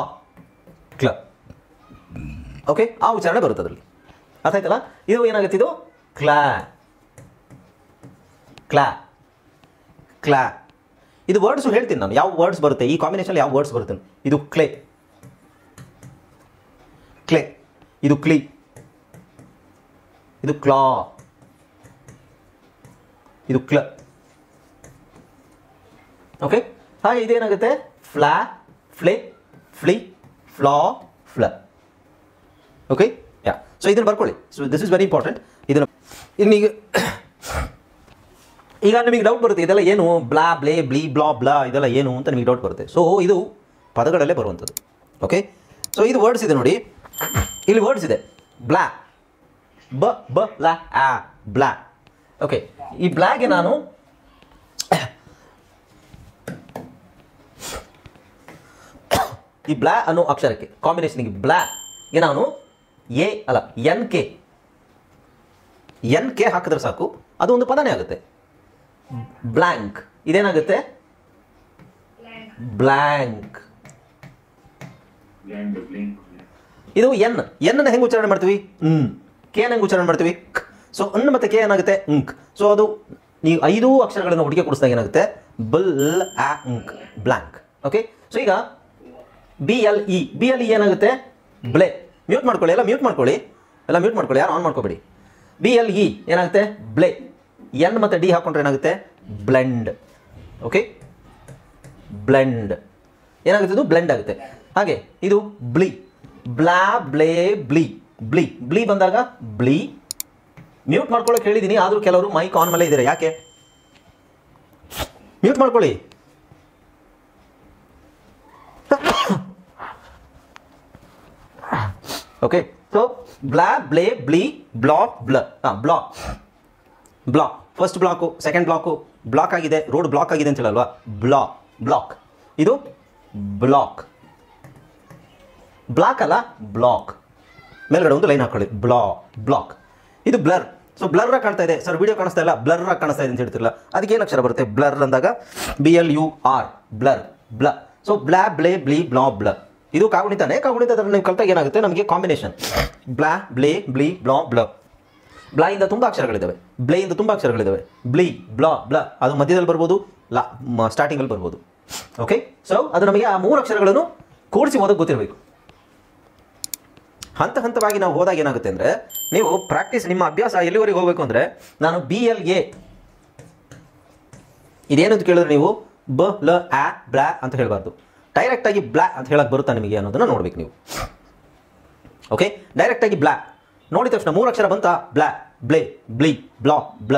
ಕ್ಲ. ಓಕೆ, ಆ ಉಚ್ಚಾರಣೆ ಬರುತ್ತೆ ಅದರಲ್ಲಿ. ಅರ್ಥ ಆಯ್ತಲ್ಲ? ಇದು ಏನಾಗುತ್ತೆ? ಇದು ಕ್ಲಾ ಕ್ಲಾ ಕ್ಲಾ. ಇದು ವರ್ಡ್ಸು ಹೇಳ್ತೀನಿ ನಾನು, ಯಾವ ವರ್ಡ್ಸ್ ಬರುತ್ತೆ ಈ ಕಾಂಬಿನೇಷನ್, ಯಾವ ವರ್ಡ್ಸ್ ಬರುತ್ತೆ. ಇದು ಕ್ಲೇ ಕ್ಲೇ, ಇದು ಕ್ಲೀ, ಇದು ಕ್ಲಾ, ಇದು ಕ್ಲ. ಓಕೆ, ಹಾಗೆ ಇದೇನಾಗುತ್ತೆ? ಫ್ಲಾ ಫ್ಲೇ ಫ್ಲಿ ಫ್ಲಾ ಫ್ಲ. Okay, yeah. ಸೊ ಇದನ್ನು ಬರ್ಕೊಳ್ಳಿ. So this is very important. ಇದನ್ನು ಈಗ ನಿಮಗೆ ಡೌಟ್ ಬರುತ್ತೆ, ಇದೆಲ್ಲ ಏನು ಬ್ಲಾ ಬ್ಲೇ ಬ್ಲೀ ಬ್ಲಾ ಬ್ಲಾ ಇದೆಲ್ಲ ಏನು ಅಂತ ನಿಮಗೆ ಡೌಟ್ ಬರುತ್ತೆ. ಸೊ ಇದು ಪದಗಳಲ್ಲೇ ಬರುವಂಥದ್ದು. ಓಕೆ, ಸೊ ಇದು ವರ್ಡ್ಸ್ ಇದೆ ನೋಡಿ, ಇಲ್ಲಿ ವರ್ಡ್ಸ್ ಇದೆ. ಬ್ಲಾ ಬ ಬ ಲಾ ಆ ಬ್ಲಾ. ಓಕೆ, ಈ ಬ್ಲಾಗೆ ನಾನು ಈ ಬ್ಲಾ ಅನ್ನೋ ಅಕ್ಷರಕ್ಕೆ ಕಾಂಬಿನೇಷನ್ಗೆ ಬ್ಲಾಗೆ ನಾನು ಎ ಅಲ್ಲ ಎನ್ ಕೆ ಹಾಕಿದ್ರೆ ಸಾಕು, ಅದು ಒಂದು ಪದನೇ ಆಗುತ್ತೆ. ಬ್ಲ್ಯಾಂಕ್, ಇದೇನಾಗುತ್ತೆ? ಬ್ಲ್ಯಾಂಕ್. ಇದು ಎನ್ ಅನ್ನು ಹೆಂಗೆ ಉಚ್ಚಾರಣೆ ಮಾಡ್ತೀವಿ? ಕೆ ಹೆಂಗೆ ಉಚ್ಚಾರಣೆ ಮಾಡ್ತೀವಿ? ಸೊ ಅನ್ ಮತ್ತೆ ಕೆ ಏನಾಗುತ್ತೆ? ಅಂಕ್. ಸೊ ಅದು ನೀವು 5 ಅಕ್ಷರಗಳನ್ನು ಒಟ್ಟಿಗೆ ಕೂಡಿಸಿದಾಗ ಏನಾಗುತ್ತೆ? ಬಲ್ ಆ ಅಂಕ್, ಬ್ಲ್ಯಾಂಕ್. ಓಕೆ, ಸೊ ಈಗ BLE ಏನಾಗುತ್ತೆ? ಬ್ಲೇ. ಮ್ಯೂಟ್ ಮಾಡ್ಕೊಳ್ಳಿ, ಎಲ್ಲ ಮ್ಯೂಟ್ ಮಾಡ್ಕೊಳ್ಳಿ, ಯಾರು ಆನ್ ಮಾಡ್ಕೋಬೇಡಿ. BLE ಏನಾಗುತ್ತೆ? ಬ್ಲೇ. ಎನ್ ಮತ್ತು ಡಿ ಹಾಕೊಂಡ್ರೆ ಏನಾಗುತ್ತೆ? ಬ್ಲೆಂಡ್. ಓಕೆ, ಬ್ಲೆಂಡ್ ಏನಾಗುತ್ತೆ? ಇದು ಬ್ಲೆಂಡ್ ಆಗುತ್ತೆ. ಹಾಗೆ ಇದು ಬ್ಲೀ, ಬ್ಲಾ ಬ್ಲೇ ಬ್ಲೀ, ಬ್ಲೀ ಬಂದಾಗ ಬ್ಲೀ. ಮ್ಯೂಟ್ ಮಾಡ್ಕೊಳ್ಳೋಕೆ ಹೇಳಿದ್ದೀನಿ, ಆದರೂ ಕೆಲವರು ಮೈಕ್ ಆನ್ ಮೇಲೆ ಇದ್ದಾರೆ, ಯಾಕೆ? ಮ್ಯೂಟ್ ಮಾಡ್ಕೊಳ್ಳಿ. ಓಕೆ, ಸೊ ಬ್ಲಾ ಬ್ಲೇ ಬ್ಲೀ ಬ್ಲಾ ಬ್ಲ. Block first block, second block ಆಗಿದೆ, ರೋಡ್ ಬ್ಲಾಕ್ ಆಗಿದೆ ಅಂತ ಹೇಳಲ್ವಾ? ಬ್ಲಾಕ್. ಇದು ಬ್ಲಾಕ್ ಅಲ್ಲ, ಬ್ಲಾಕ್. ಮೇಲ್ಗಡೆ ಒಂದು ಲೈನ್ ಹಾಕೊಳ್ಳಿ, ಬ್ಲಾಕ್. ಇದು ಬ್ಲರ್. ಸೊ ಬ್ಲರ್ ಕಾಣ್ತಾ ಇದೆ ಸರ್, ವಿಡಿಯೋ ಕಾಣಿಸ್ತಾ ಇಲ್ಲ, ಬ್ಲರ್ ಕಾಣಿಸ್ತಾ ಇದೆ ಅಂತ ಹೇಳ್ತಿರಲ್ಲ, ಅದಕ್ಕೆ ಏನು ಅಕ್ಷರ ಬರುತ್ತೆ? ಬ್ಲರ್ ಅಂದಾಗ BLUR, ಬ್ಲರ್. ಸೊ ಬ್ಲಾ ಬ್ಲೇ ಬ್ಲೀ ಬ್ಲಾ ಬ್ಲ. ಇದು ಕಾಗುಣಿತನೇ. ಕಾಗುಣಿತದಲ್ಲಿ ನೀವು ಕಲ್ತಾಗ ಏನಾಗುತ್ತೆ? ನಮಗೆ ಕಾಂಬಿನೇಷನ್ ಬ್ಲಾ ಬ್ಲೇ ಬ್ಲೀ ಬ್ಲಾ ಬ್ಲ. ಬ್ಲಾಯಿಂದ ತುಂಬ ಅಕ್ಷರಗಳಿದ್ದಾವೆ, ಬ್ಲೇಯಿಂದ ತುಂಬ ಅಕ್ಷರಗಳಿದ್ದಾವೆ. ಬ್ಲೀ ಬ್ಲಾ ಬ್ಲ, ಅದು ಮಧ್ಯದಲ್ಲಿ ಬರ್ಬೋದು, ಸ್ಟಾರ್ಟಿಂಗಲ್ಲಿ ಬರ್ಬೋದು. ಓಕೆ, ಸೊ ಅದು ನಮಗೆ ಆ 3 ಅಕ್ಷರಗಳನ್ನು ಕೂಡಿಸಿ ಓದಕ್ಕೆ ಗೊತ್ತಿರಬೇಕು. ಹಂತವಾಗಿ ನಾವು ಹೋದಾಗ ಏನಾಗುತ್ತೆ ಅಂದರೆ, ನೀವು ಪ್ರಾಕ್ಟೀಸ್, ನಿಮ್ಮ ಅಭ್ಯಾಸ ಎಲ್ಲಿವರೆಗೆ ಹೋಗಬೇಕು ಅಂದರೆ, ನಾನು BLA ಇದೇನು ಅಂತ ಕೇಳಿದ್ರೆ ನೀವು ಬ ಲ ಆ ಬ್ಲಾ ಅಂತ ಹೇಳಬಾರ್ದು. ಡೈರೆಕ್ಟಾಗಿ ಬ್ಲಾ ಅಂತ ಹೇಳಕ್ಕೆ ಬರುತ್ತಾ ನಿಮಗೆ ಅನ್ನೋದನ್ನು ನೋಡ್ಬೇಕು ನೀವು. ಓಕೆ, ಡೈರೆಕ್ಟಾಗಿ ಬ್ಲಾ ನೋಡಿದ ತಕ್ಷಣ 3 ಅಕ್ಷರ ಬಂತ, ಬ್ಲಾ ಬ್ಲೇ ಬ್ಲೀ ಬ್ಲಾ ಬ್ಲ.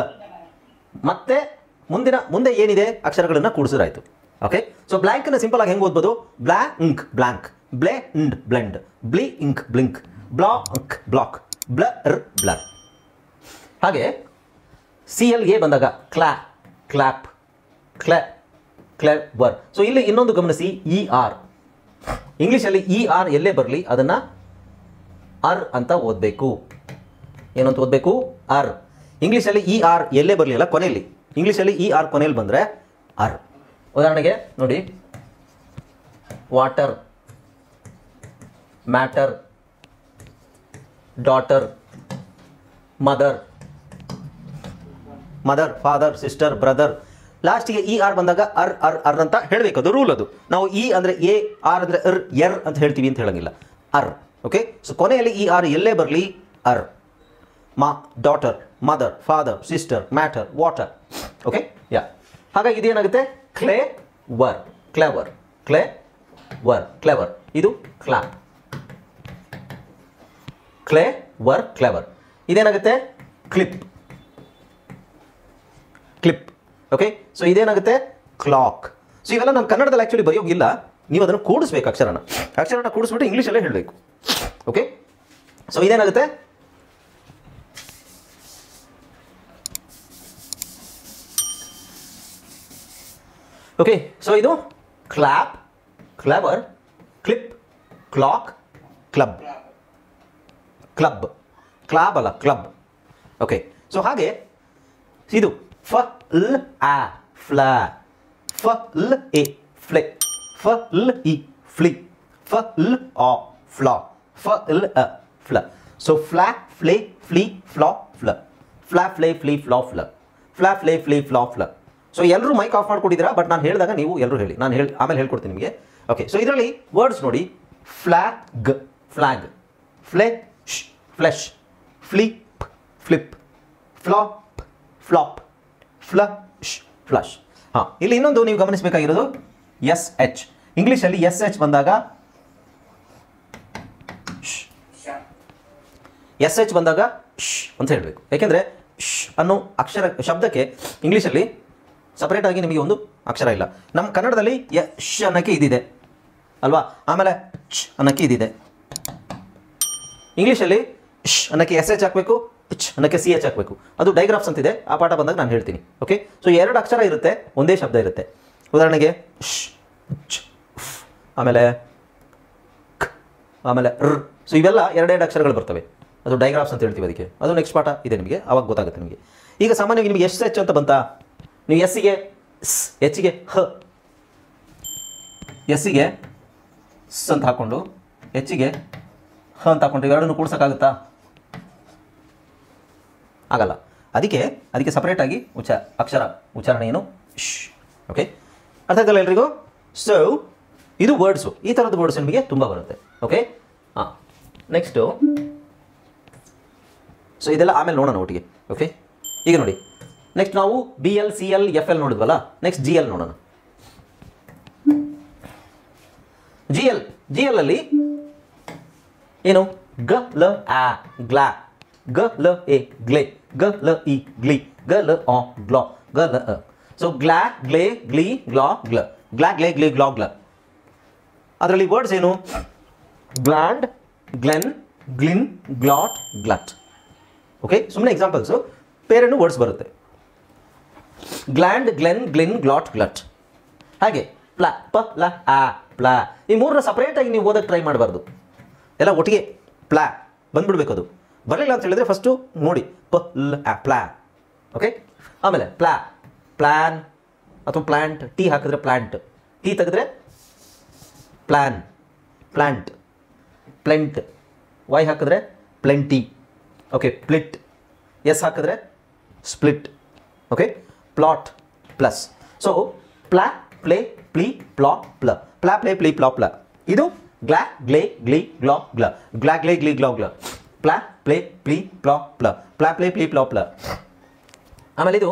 ಮತ್ತೆ ಮುಂದೆ ಏನಿದೆ ಅಕ್ಷರಗಳನ್ನು ಕೂಡಿಸಿದ್ರಾಯ್ತು. ಓಕೆ, ಸೊ ಬ್ಲ್ಯಾಂಕನ್ನು ಸಿಂಪಲ್ ಆಗಿ ಹೆಂಗೆ ಓದ್ಬೋದು? ಬ್ಲಾ ಇಂಕ್ ಬ್ಲ್ಯಾಂಕ್, ಬ್ಲೇ ಇಂಡ್ ಬ್ಲೆಂಡ್, ಬ್ಲೀ ಇಂಕ್ ಬ್ಲಿಂಕ್, ಬ್ಲಾ ಅಂಕ್ ಬ್ಲಾಕ್, ಬ್ಲರ್ ಬ್ಲರ್. ಹಾಗೆ CLA ಬಂದಾಗ ಕ್ಲಾಪ್, ಕ್ಲೆವರ್. ಸೊ ಇಲ್ಲಿ ಇನ್ನೊಂದು ಗಮನಿಸಿ, ER. ಇಂಗ್ಲೀಷಲ್ಲಿ ER ಎಲ್ಲೇ ಬರಲಿ ಅದನ್ನು ಅರ್ ಅಂತ ಓದಬೇಕು. ಏನಂತ ಓದಬೇಕು? ಅರ್. ಇಂಗ್ಲೀಷಲ್ಲಿ ER ಎಲ್ಲೇ ಬರಲಿ ಅಲ್ಲ, ಕೊನೆಯಲ್ಲಿ. ಇಂಗ್ಲೀಷಲ್ಲಿ ER ಕೊನೆಯಲ್ಲಿ ಬಂದರೆ ಅರ್. ಉದಾಹರಣೆಗೆ ನೋಡಿ, water, matter, daughter, mother, father, sister, brother. ಲಾಸ್ಟಿಗೆ ER ಬಂದಾಗ ಅರ್ ಅಂತ ಹೇಳಬೇಕು. ಅದು ರೂಲ್. ಅದು ನಾವು E ಅಂದರೆ A, R ಅಂದರೆ ಎರ್ ಅಂತ ಹೇಳ್ತೀವಿ ಅಂತ ಹೇಳಂಗಿಲ್ಲ, ಅರ್. ಓಕೆ, ಸೊ ಕೊನೆಯಲ್ಲಿ ER ಎಲ್ಲೇ ಬರಲಿ ಅರ್. Daughter, mother, father, sister, matter, water. Okay, yeah. ಹಾಗಾಗಿ ಇದೇನಾಗುತ್ತೆ? ಕ್ಲೆವರ್. ಇದು ಕ್ಲಾಪ್. ಕ್ಲೆವರ್. ಇದೇನಾಗುತ್ತೆ? ಕ್ಲಿಪ್. ಓಕೆ, ಸೊ ಇದೇನಾಗುತ್ತೆ? ಕ್ಲಾಕ್. ಸೊ ಇವೆಲ್ಲ ನಾನು ಕನ್ನಡದಲ್ಲಿ ಆ್ಯಕ್ಚುಲಿ ಬರೆಯೋಗಿಲ್ಲ, ನೀವು ಅದನ್ನು ಕೂಡಿಸ್ಬೇಕು. ಅಕ್ಷರನ ಕೂಡಿಸ್ಬಿಟ್ಟು ಇಂಗ್ಲೀಷಲ್ಲೇ ಹೇಳಬೇಕು. ಓಕೆ, ಸೊ ಇದೇನಾಗುತ್ತೆ? ಓಕೆ, ಸೊ ಇದು clap, clever, clip, clock, club ಅಲ್ಲ, ಕ್ಲಬ್. ಓಕೆ, ಸೊ ಹಾಗೆ ಇದು FLA ಫ್ಲಾ, FLA ಫ್ಲೆ, FLE ಫ್ಲಿ, ಫ ಲ್ ಆ ಫ್ಲಾ ಫ ಲ್ ಅ ಫ್ಲ. ಸೊ ಫ್ಲಾ ಫ್ಲೇ ಫ್ಲೀ ಫ್ಲಾ ಫ್ಲ ಫ್ಲಾ ಫ್ಲೇ ಫ್ಲೀ ಫ್ಲಾ ಫ್ಲ ಫ್ಲಾ ಫ್ಲೇ ಫ್ಲೀ ಫ್ಲಾ ಫ್ಲ. ಸೊ ಎಲ್ಲರೂ ಮೈಕ್ ಆಫ್ ಮಾಡ್ಕೊಟ್ಟಿದ್ದೀರಾ, ಬಟ್ ನಾನು ಹೇಳಿದಾಗ ನೀವು ಎಲ್ಲರೂ ಹೇಳಿ, ನಾನು ಆಮೇಲೆ ಹೇಳ್ಕೊಡ್ತೀನಿ ನಿಮಗೆ. ಓಕೆ, ಸೊ ಇದರಲ್ಲಿ ವರ್ಡ್ಸ್ ನೋಡಿ, flag flag, flesh flesh, flip flip, flop flop, flush flush. ಹಾಂ, ಇಲ್ಲಿ ಇನ್ನೊಂದು ನೀವು ಗಮನಿಸಬೇಕಾಗಿರೋದು ಎಸ್ ಎಚ್. ಇಂಗ್ಲೀಷಲ್ಲಿ ಎಸ್ ಎಚ್ ಬಂದಾಗ ಎಸ್ ಎಚ್ ಬಂದಾಗ ಶ್ ಅಂತ ಹೇಳಬೇಕು. ಯಾಕೆಂದರೆ ಶ್ ಅನ್ನೋ ಅಕ್ಷರ ಶಬ್ದಕ್ಕೆ ಇಂಗ್ಲೀಷಲ್ಲಿ ಸಪ್ರೇಟ್ ಆಗಿ ನಿಮಗೆ ಒಂದು ಅಕ್ಷರ ಇಲ್ಲ. ನಮ್ಮ ಕನ್ನಡದಲ್ಲಿ ಶ್ ಅನ್ನೋಕ್ಕೆ ಇದಿದೆ ಅಲ್ವಾ, ಆಮೇಲೆ ಚ್ ಅನ್ನೋಕ್ಕೆ ಇದಿದೆ. ಇಂಗ್ಲೀಷಲ್ಲಿ ಶ್ ಅನ್ನೋಕ್ಕೆ ಎಸ್ ಎಚ್ ಹಾಕಬೇಕು, ಚ್ ಅನ್ನೋಕ್ಕೆ ಸಿ ಎಚ್ ಹಾಕಬೇಕು. ಅದು ಡೈಗ್ರಾಫ್ಸ್ ಅಂತಿದೆ, ಆ ಪಾಠ ಬಂದಾಗ ನಾನು ಹೇಳ್ತೀನಿ. ಓಕೆ, ಸೊ 2 ಅಕ್ಷರ ಇರುತ್ತೆ, ಒಂದೇ ಶಬ್ದ ಇರುತ್ತೆ. ಉದಾಹರಣೆಗೆ ಶ್ ಚ್ ಆಮೇಲೆ ಕ್ ಆಮೇಲೆ ರ್. ಸೊ ಇವೆಲ್ಲ 2 ಅಕ್ಷರಗಳು ಬರ್ತವೆ, ಅದು ಡೈಗ್ರಾಫ್ಸ್ ಅಂತ ಹೇಳ್ತೀವಿ ಅದಕ್ಕೆ. ಅದು ನೆಕ್ಸ್ಟ್ ಪಾಠ ಇದೆ ನಿಮಗೆ, ಆವಾಗ ಗೊತ್ತಾಗುತ್ತೆ ನಿಮಗೆ. ಈಗ ಸಾಮಾನ್ಯವಾಗಿ ನಿಮಗೆ ಎಸ್ ಎಚ್ ಅಂತ ಬಂತಾ, ನೀವು ಎಸ್ಸಿಗೆ ಸ್, ಎಚ್ಗೆ ಹ, ಎಸ್ಸಿಗೆ ಸ್ ಅಂತ ಹಾಕ್ಕೊಂಡು ಎಚ್ಗೆ ಹ ಅಂತ ಹಾಕ್ಕೊಂಡು ಇವೆರಡನ್ನು ಕೂಡ್ಸೋಕ್ಕಾಗುತ್ತಾ? ಆಗಲ್ಲ. ಅದಕ್ಕೆ ಸಪ್ರೇಟಾಗಿ ಅಕ್ಷರ ಉಚ್ಚಾರಣೆ ಏನು ಶ್. ಓಕೆ, ಅರ್ಥ ಆಯ್ತಲ್ಲ ಎಲ್ರಿಗೂ? ಸೊ ಇದು ವರ್ಡ್ಸು, ಈ ಥರದ ವರ್ಡ್ಸ್ ನಿಮಗೆ ತುಂಬ ಬರುತ್ತೆ. ಓಕೆ, ಹಾಂ, ನೆಕ್ಸ್ಟು. ಸೊ ಇದೆಲ್ಲ ಆಮೇಲೆ ನೋಡೋಣ ಒಟ್ಟಿಗೆ. ಓಕೆ, ಈಗ ನೋಡಿ, ನೆಕ್ಸ್ಟ್ ನಾವು BL CL FL ನೋಡಿದ್ವಲ್ಲ, ನೆಕ್ಸ್ಟ್ GL ನೋಡೋಣ. GL ಅಲ್ಲಿ ಏನು? ಗ ಲ ಆ ಗ್ಲಾ, ಗ ಲ ಎ ಗ್ಲೇ, ಗ ಲ ಇ ಗ್ಲಿ, ಗ ಲ ಆ ಗ್ಲಾ, ಗ ಲ ಅ. ಸೊ ಗ್ಲಾ ಗ್ಲೇ ಗ್ಲಿ ಗ್ಲಾ ಗ್ಲ, ಗ್ಲಾ ಗ್ಲೇ ಗ್ಲಿ ಗ್ಲಾ ಗ್ಲ. ಅದರಲ್ಲಿ ವರ್ಡ್ಸ್ ಏನು? Gland, Glenn, Glenn, glad, glut. Okay, ಸುಮ್ಮನೆ ಎಕ್ಸಾಂಪಲ್ಸು, ಬೇರೆನೂ ವರ್ಡ್ಸ್ ಬರುತ್ತೆ. Gland, Glenn, Glenn, glad, glut. ಹಾಗೆ ಪ್ಲಾ, ಪ ಲ ಆ ಪ್ಲಾ. ಈ 3ರ ಸಪ್ರೇಟಾಗಿ ನೀವು ಓದಕ್ಕೆ ಟ್ರೈ ಮಾಡಬಾರ್ದು, ಎಲ್ಲ ಒಟ್ಟಿಗೆ ಪ್ಲಾ ಬಂದ್ಬಿಡ್ಬೇಕು. ಅದು ಬರಲಿಲ್ಲ ಅಂತ ಹೇಳಿದ್ರೆ ಫಸ್ಟು ನೋಡಿ, ಪ ಲ ಆ ಪ್ಲಾ. ಓಕೆ, ಆಮೇಲೆ ಪ್ಲಾ, ಪ್ಲ್ಯಾನ್ ಅಥವಾ ಪ್ಲ್ಯಾಂಟ್, ಟಿ ಹಾಕಿದ್ರೆ ಪ್ಲ್ಯಾಂಟ್, ಟಿ ತೆಗೆದ್ರೆ ಪ್ಲ್ಯಾನ್, ಪ್ಲ್ಯಾಂಟ್, ಪ್ಲೆಂಟ್, ವೈ ಹಾಕಿದ್ರೆ ಪ್ಲೆಂಟಿ. ಓಕೆ, ಪ್ಲಿಟ್, ಎಸ್ ಹಾಕಿದ್ರೆ split. Okay, plot plus. So ಪ್ಲಾ ಪ್ಲೇ ಪ್ಲೀ ಪ್ಲಾ ಪ್ಲ, ಪ್ಲಾ ಪ್ಲೇ ಪ್ಲೀ ಪ್ಲಾ ಪ್ಲ. ಇದು ಗ್ಲಾ ಗ್ಲೇ ಗ್ಲಿ ಗ್ಲಾ ಗ್ಲ, ಗ್ಲಾ ಗ್ಲೇ ಗ್ಲಿ ಗ್ಲಾ ಗ್ಲ, ಪ್ಲಾ ಪ್ಲೇ ಪ್ಲೀ ಪ್ಲಾ ಪ್ಲ, ಪ್ಲಾ ಪ್ಲೇ ಪ್ಲೀ ಪ್ಲಾ ಪ್ಲ. ಆಮೇಲೆ ಇದು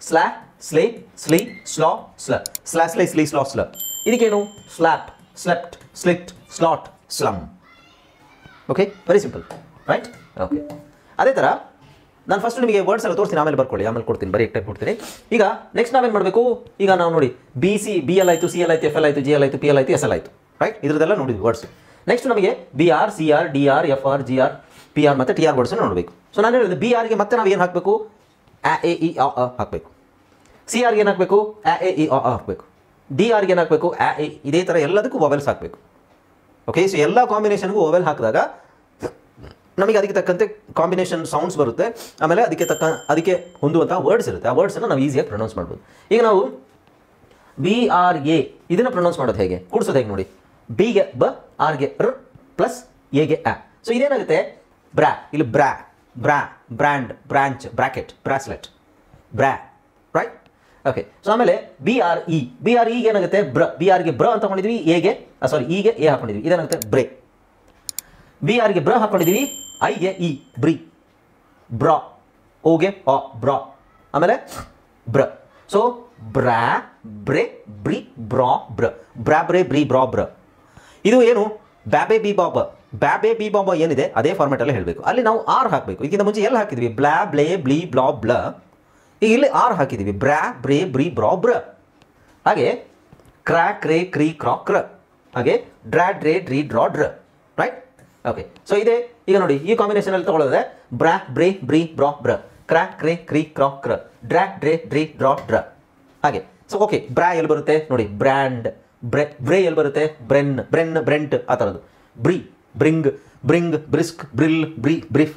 ಸ್ಲಾ ಸ್ಲೇ ಸ್ಲೀ ಸ್ಲಾ ಸ್ಲ, ಸ್ಲಾ ಸ್ಲೇ ಸ್ಲೀ ಸ್ಲಾ ಸ್ಲ. ಇದಕ್ಕೇನು? Slap, slept, slit, slot, slum. Okay, very simple, right? Okay, ಅದೇ ಥರ ನಾನು ಫಸ್ಟ್ ನಿಮಗೆ ವರ್ಡ್ಸ್ ಎಲ್ಲ ತೋರಿಸ್ತೀನಿ, ಆಮೇಲೆ ಬರ್ಕೊಳ್ಳಿ, ಆಮೇಲೆ ಕೊಡ್ತೀನಿ, ಬರೀ ಟೈಪ್ ಕೊಡ್ತೀನಿ. ಈಗ ನೆಕ್ಸ್ಟ್ ನಾವೇನು ಮಾಡಬೇಕು? ಈಗ ನಾವು ನೋಡಿ BL ಆಯಿತು, CL ಆಯಿತು, FL ಆಯಿತು, GL ಆಯಿತು, PL ಆಯಿತು, SL ಆಯಿತು, ರೈಟ್? ಇದ್ರದ್ದೆಲ್ಲ ನೋಡಿದ್ವಿ ವರ್ಡ್ಸ್. ನೆಕ್ಸ್ಟ್ ನಮಗೆ BR, CR, DR, FR, GR, PR ಮತ್ತು TR ವರ್ಡ್ಸನ್ನು ನೋಡಬೇಕು. ಸೊ ನಾನು ಹೇಳಿದೆ BRಗೆ ಮತ್ತೆ ನಾವು ಏನು ಹಾಕಬೇಕು? A E I A ಹಾಕಬೇಕು. CRಗೆ ಏನು ಹಾಕಬೇಕು? A E I A ಹಾಕಬೇಕು. DRಗೆ ಏನು ಹಾಕಬೇಕು? A E. ಇದೇ ಥರ ಎಲ್ಲದಕ್ಕೂ ವೊವೆಲ್ಸ್ ಹಾಕಬೇಕು. ಓಕೆ, ಸೊ ಎಲ್ಲ ಕಾಂಬಿನೇಷನ್ಗೂ ವೊವೆಲ್ ಹಾಕಿದಾಗ ನಮಗೆ ಅದಕ್ಕೆ ತಕ್ಕಂತೆ ಕಾಂಬಿನೇಷನ್ ಸೌಂಡ್ಸ್ ಬರುತ್ತೆ. ಆಮೇಲೆ ಅದಕ್ಕೆ ಹೊಂದುವಂಥ ವರ್ಡ್ಸ್ ಇರುತ್ತೆ. ಆ ವರ್ಡ್ಸನ್ನು ನಾವು ಈಸಿಯಾಗಿ ಪ್ರೊನೌನ್ಸ್ ಮಾಡ್ಬೋದು. ಈಗ ನಾವು BRA ಇದನ್ನು ಪ್ರೊನೌನ್ಸ್ ಮಾಡೋದು ಹೇಗೆ, ಕೂಡಿಸೋದು ಹೇಗೆ ನೋಡಿ. ಬಿಗೆ ಬ, ಆರ್ಗೆ ರ್, ಪ್ಲಸ್ ಎಗೆ ಆ. ಸೊ ಇದೇನಾಗುತ್ತೆ? ಬ್ರಾ, ಇಲ್ಲಿ ಬ್ರಾ, ಬ್ರ್ಯಾಂಡ್, ಬ್ರಾಂಚ್, ಬ್ರಾಕೆಟ್, ಬ್ರಾಸ್ಲೆಟ್, ಬ್ರಾ, ರೈಟ್? ಓಕೆ, ಸೊ ಆಮೇಲೆ BRE ಏನಾಗುತ್ತೆ? BRಗೆ ಬ್ರ ಅಂತ ತಗೊಂಡಿದ್ವಿ, ಇಗೆ ಎ ಹಾಕೊಂಡಿದ್ವಿ, ಇದೇನಾಗುತ್ತೆ? ಬ್ರೇ. BRಗೆ ಬ್ರ ಹಾಕೊಂಡಿದ್ವಿ, ಐಗೆ ಇ, ಬ್ರಿ, ಬ್ರಾ, ಓಗೆ ಆ, ಬ್ರಾ, ಆಮೇಲೆ ಬ್ರ. ಸೊ ಬ್ರಾ, ಬ್ರೆ, ಬ್ರಿ, ಬ್ರಾ, ಬ್ರ, ಬ್ರಾ, ಬ್ರೆ, ಬ್ರಿ, ಬ್ರಾ, ಬ್ರ. ಇದು ಏನು? ಬ್ಯಾಬೆ ಬಿ ಬಾಬ. ಬ್ಯಾಬೆ ಬಿ ಬಾಬ ಏನಿದೆ ಅದೇ ಫಾರ್ಮೆಟಲ್ಲೇ ಹೇಳಬೇಕು. ಅಲ್ಲಿ ನಾವು ಆರ್ ಹಾಕಬೇಕು. ಇದಕ್ಕಿಂತ ಮುಂಚೆ ಎಲ್ಲಿ ಹಾಕಿದ್ವಿ? ಬ್ಲಾ, ಬ್ಲೇ, ಬ್ಲಿ, ಬ್ಲಾ, ಬ್ಲ. ಈಗ ಇಲ್ಲಿ ಆರ್ ಹಾಕಿದ್ದೀವಿ, ಬ್ರಾ, ಬ್ರೇ, ಬ್ರಿ, ಬ್ರಾ, ಬ್ರ. ಹಾಗೆ ಕ್ರಾ, ಕ್ರೇ, ಕ್ರೀ, ಕ್ರಾ, ಕ್ರ. ಹಾಗೆ ಡ್ರಾ, ಡ್ರೇ, ಡ್ರಿ, ಡ್ರಾ, ಡ್ರ, ರೈಟ್? ಓಕೆ, ಸೊ ಇದೆ. ಈಗ ನೋಡಿ ಈ ಕಾಂಬಿನೇಷನಲ್ಲಿ ತಗೊಳ್ಳೋದ್ರೆ ಬ್ರಾ, ಬ್ರೇ, ಬ್ರಿ, ಬ್ರಾ, ಬ್ರ, ಕ್ರಾ, ಕ್ರೇ, ಕ್ರೀ, ಕ್ರಾ, ಕ್ರ, ಡ್ರಾ, ಡ್ರೇ, ಡ್ರಿ, ಡ್ರಾ, ಡ್ರ. ಹಾಗೆ ಸೊ ಓಕೆ, ಬ್ರಾ ಎಲ್ಲಿ ಬರುತ್ತೆ ನೋಡಿ? ಬ್ರ್ಯಾಂಡ್. ಬ್ರೇ ಎಲ್ಲಿ ಬರುತ್ತೆ? ಬ್ರೆನ್, ಬ್ರೆಂಟ್, ಆ ಥರದ್ದು. Bring, brisk, Brill, brief,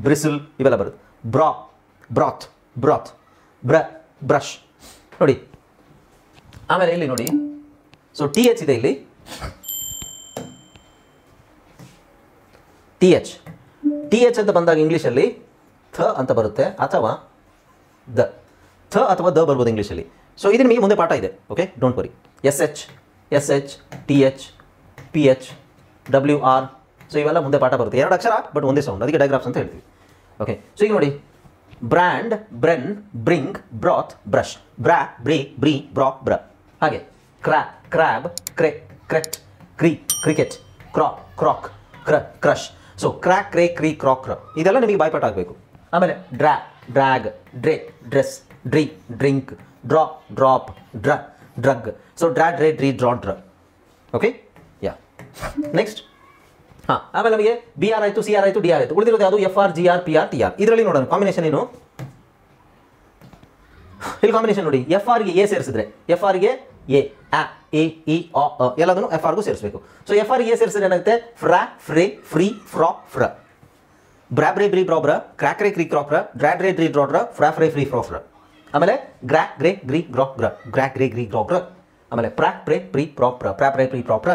bristle, ಇವೆಲ್ಲ ಬರುತ್ತೆ. ಬ್ರಾತ್, ಬ್ರಷ್ ನೋಡಿ. ಆಮೇಲೆ ಇಲ್ಲಿ ನೋಡಿ, ಸೊ TH ಇದೆ ಇಲ್ಲಿ, TH. TH ಅಂತ ಬಂದಾಗ ಇಂಗ್ಲೀಷಲ್ಲಿ ಥ ಅಂತ ಬರುತ್ತೆ ಅಥವಾ ದ. ಥ ಅಥವಾ ದ ಬರ್ಬೋದು ಇಂಗ್ಲೀಷಲ್ಲಿ. ಸೊ ಇದು ನಿಮಗೆ ಮುಂದೆ ಪಾಠ ಇದೆ. Okay, don't worry. SH, SH, TH, PH, WR. So ಇವೆಲ್ಲ ಮುಂದೆ ಪಾಠ ಬರುತ್ತೆ. 2 ಅಕ್ಷರ ಬಟ್ ಒಂದೇ ಸೌಂಡ್, ಅದಕ್ಕೆ ಡೈಗ್ರಾಫ್ಸ್ ಅಂತ ಹೇಳ್ತೀವಿ. ಓಕೆ, ಸೊ ಈಗ ನೋಡಿ, ಬ್ರ್ಯಾಂಡ್, ಬ್ರೆನ್, ಬ್ರಿಂಗ್, ಬ್ರಾತ್, ಬ್ರಷ್, ಬ್ರಾ, ಬ್ರೀ, ಬ್ರೀ, ಬ್ರಾ, ಬ್ರ. ಹಾಗೆ ಕ್ರ್ಯಾಬ್, ಕ್ರ್ಯಾಬ್, ಕ್ರೆ, ಕ್ರೆಟ್, ಕ್ರೀ, ಕ್ರಿಕೆಟ್, ಕ್ರಾಕ್, ಕ್ರಾಕ್, ಕ್ರ, ಕ್ರಶ್. ಸೊ ಕ್ರ್ಯಾಕ್, ಕ್ರೇ, ಕ್ರೀ, ಕ್ರಾಕ್, ಕ್ರ. ಇದೆಲ್ಲ ನಿಮಗೆ ಬಾಯ್ಪಾಠ ಆಗಬೇಕು. ಆಮೇಲೆ ಡ್ರಾ, ಡ್ರ್ಯಾಗ್, ಡ್ರೇ, ಡ್ರೆಸ್, ಡ್ರೀ, ಡ್ರಿಂಕ್, ಡ್ರಾ, ಡ್ರಾಪ್, ಡ್ರ, ಡ್ರಗ್. ಸೊ ಡ್ರಾ, ಡ್ರೇ, ಡ್ರೀ, ಡ್ರಾ, ಡ್ರ. Okay, yeah. ನೆಕ್ಸ್ಟ್ ಆಮೇಲೆ ನಮಗೆ BR ಆಯಿತು, CR ಆಯಿತು, DR ಆಯಿತು. ಉಳಿದಿರೋದು ಯಾವುದು? FR, GR, PR, TR. ಇದರಲ್ಲಿ ನೋಡೋಣ ಕಾಂಬಿನೇಷನ್ ಏನು. ಇಲ್ಲಿ ಕಾಂಬಿನೇಷನ್ ನೋಡಿ, FRಗೆ A ಸೇರಿಸಿದ್ರೆ, FRಗೆ A, A, E, O, ಎಲ್ಲದನ್ನು FRಗೂ ಸೇರಿಸಬೇಕು. ಸೊ FRಗೆ A ಸೇರಿಸಿದ್ರೆ ಏನಾಗುತ್ತೆ? ಫ್ರಾ, ಫ್ರೇ, ಫ್ರೀ, ಫ್ರಾ, ಫ್ರ. ಬ್ರಾಬ್ರೆ, ಬ್ರಿ, ಬ್ರಾಬ್ರ, ಕ್ರ್ಯಾಕ್ರೆ, ಕ್ರೀ, ಕ್ರಾಕ್ರ, ಡ್ರಾಡ್ರೆ, ಡ್ರೀ, ಡ್ರಾಡ್ರ, ಫ್ರಾ, ಫ್ರೇ, ಫ್ರೀ, ಫ್ರಾ, ಫ್ರ. ಆಮೇಲೆ ಗ್ರಾ, ಗ್ರೇ, ಗ್ರೀ, ಗ್ರಾಕ್, ಗ್ರ, ಗ್ರ್ಯಾಕ್, ಗ್ರೇ, ಗ್ರೀ, ಗ್ರಾಕ್, ಗ್ರ. ಆಮೇಲೆ ಪ್ರಾಕ್, ಪ್ರೆ, ಪ್ರೀ, ಪ್ರಾಪ್ರ, ಪ್ರಾ, ಪ್ರೇ, ಪ್ರೀ, ಪ್ರಾಪ್ರ,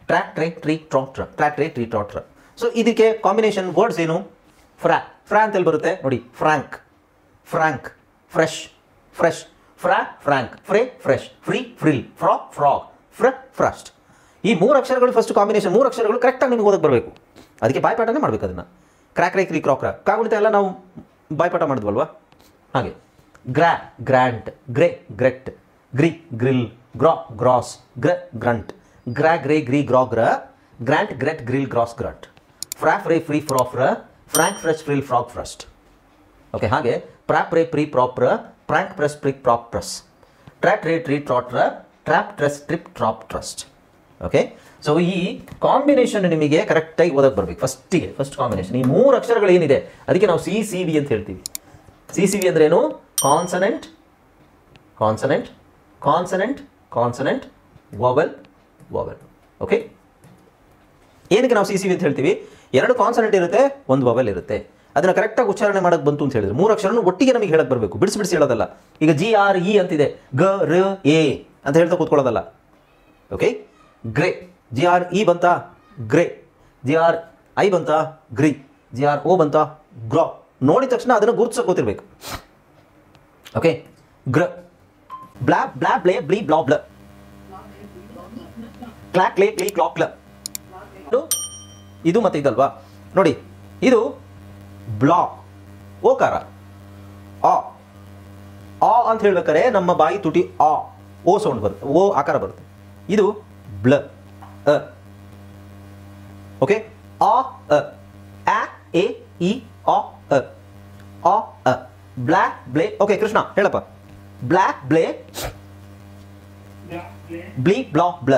ಟ್ರ್ಯಾಕ್, ಟ್ರೇ, ಟ್ರೀ, ಟ್ರಾಕ್ಟ್ರ, ಟ್ರ್ಯಾಕ್, ಟ್ರೇ, ಟ್ರೀ, ಟ್ರಾಕ್ಟ್ರ. ಸೊ ಇದಕ್ಕೆ ಕಾಂಬಿನೇಷನ್ ವರ್ಡ್ಸ್ ಏನು? ಫ್ರಾ, ಫ್ರಾ ಅಂತೇಳಿ ಬರುತ್ತೆ ನೋಡಿ. ಫ್ರಾಂಕ್, ಫ್ರಾಂಕ್, ಫ್ರೆಶ್, ಫ್ರೆಶ್, ಫ್ರಾ, ಫ್ರಾಂಕ್, ಫ್ರೇ, ಫ್ರೆಶ್, ಫ್ರೀ, ಫ್ರಿಲ್, ಫ್ರಾ, ಫ್ರಾಗ್, ಫ್ರ, ಫ್ರಸ್ಟ್. ಈ 3 ಅಕ್ಷರಗಳು ಫಸ್ಟ್ ಕಾಂಬಿನೇಷನ್. 3 ಅಕ್ಷರಗಳು ಕರೆಕ್ಟಾಗಿ ನಿಮಗೆ ಓದಕ್ಕೆ ಬರಬೇಕು. ಅದಕ್ಕೆ ಬಾಯ್ಪಾಠನೇ ಮಾಡಬೇಕು ಅದನ್ನು. ಕ್ರ್ಯಾಕ್, ರೇ, ಕ್ರೀ, ಕ್ರಾಕ್ರ, ಕಾಗುಣಿತ ಎಲ್ಲ ನಾವು ಬಾಯ್ಪಾಠ ಮಾಡಿದ್ವಲ್ವಾ. ಹಾಗೆ ಗ್ರಾ, ಗ್ರ್ಯಾಂಟ್, ಗ್ರೇ, ಗ್ರೆಟ್, ಗ್ರಿ, ಗ್ರಿಲ್, ಗ್ರಾ, ಗ್ರಾಸ್, ಗ್ರ, ಗ್ರಂಟ್, ಗ್ರಾ, ಗ್ರೇ, ಗ್ರೀ, ಗ್ರಾ, ಗ್ರ, ಗ್ರ್ಯಾಂಟ್, ಗ್ರೆಟ್, ಗ್ರಿಲ್, ಗ್ರಾಸ್, ಗ್ರಂಟ್, ಫ್ರಾ, ಫ್ರೇ, ಫ್ರೀ, ಫ್ರಾ, ಫ್ರ, frank, fresh, frill, frog, frost. Okay, ಹಾಗೆ ಪ್ರಾಪ್, ರೇ, ಪ್ರೀ, ಪ್ರಾಪ್ರ, prank, press, prick, prop, press, track, ರೇ, ಟ್ರೀ, ಟ್ರಾಟ್ರ, ಟ್ರ್ಯಾಪ್, ಟ್ರೆಸ್, ಟ್ರಿಪ್, ಟ್ರಾಪ್, ಟ್ರಸ್ಟ್. ಓಕೆ, ಸೊ ಈ ಕಾಂಬಿನೇಷನ್ ನಿಮಗೆ ಕರೆಕ್ಟಾಗಿ ಓದಕ್ಕೆ ಬರಬೇಕು. ಫಸ್ಟ್ ಕಾಂಬಿನೇಷನ್ ಈ 3 ಅಕ್ಷರಗಳು ಏನಿದೆ ಅದಕ್ಕೆ ನಾವು CCV ಅಂತ ಹೇಳ್ತೀವಿ. CCV ಅಂದ್ರೇನು? Consonant, consonant, consonant, consonant, vowel, vowel. Okay, ಏನಕ್ಕೆ ನಾವು CCV ಅಂತ ಹೇಳ್ತೀವಿ? 2 ಕಾನ್ಸನೆಂಟ್ ಇರುತ್ತೆ, 1 ವೊವೆಲ್ ಇರುತ್ತೆ. ಅದನ್ನು ಕರೆಕ್ಟಾಗಿ ಉಚ್ಚಾರಣೆ ಮಾಡೋಕ್ಕೆ ಬಂತು ಅಂತ ಹೇಳಿದ್ರೆ 3 ಅಕ್ಷರನೂ ಒಟ್ಟಿಗೆ ನಮಗೆ ಹೇಳಕ್ಕೆ ಬರಬೇಕು. ಬಿಡಿಸಿ ಹೇಳೋದಲ್ಲ. ಈಗ GRE ಅಂತಿದೆ, ಗ, ರ, ಎ ಅಂತ ಹೇಳ್ತಾ ಕೂತ್ಕೊಳ್ಳೋದಲ್ಲ. ಓಕೆ, ಗ್ರೇ, GRE ಬಂತಾ? ಗ್ರೇ. GRI ಬಂತಾ? ಗ್ರೀ. GRO ಬಂತಾ? ಗ್ರಾ. ನೋಡಿದ ತಕ್ಷಣ ಅದನ್ನು ಗುರುತಿಸೋಕೆ ಗೊತ್ತಿರಬೇಕು. ಓಕೆ, ಗ್ರ, ಬ್ಲಾ, ಬ್ಲಾ, ಬ್ಲೇ, ಬ್ಲೀ, ಬ್ಲಾ, ಬ್ಲ, ಕ್ಲಾಕ್, ಕ್ಲೇ, ಕ್ಲೀ, ಕ್ಲಾಕ್, ಕ್ಲ. ಇದು ಮತ್ತೆ ಇದಲ್ವಾ ನೋಡಿ. ಇದು ಬ್ಲಾ, ಓಕಾರ, ಆ ಅಂತ ಹೇಳ್ಬೇಕಾರೆ ನಮ್ಮ ಬಾಯಿ ತುಟಿ ಓ ಸೌಂಡ್ ಬರುತ್ತೆ, ಓ ಆಕಾರ ಬರುತ್ತೆ. ಇದು ಬ್ಲ, ಓಕೆ. ಆ, ಎ, ಇ, ಬ್ಲ್ಯಾಕ್, ಬ್ಲೇ. ಓಕೆ ಕೃಷ್ಣ ಹೇಳಪ್ಪ. ಬ್ಲ್ಯಾಕ್, ಬ್ಲೇ, ಬ್ಲೀ, ಬ್ಲಾ, ಬ್ಲ.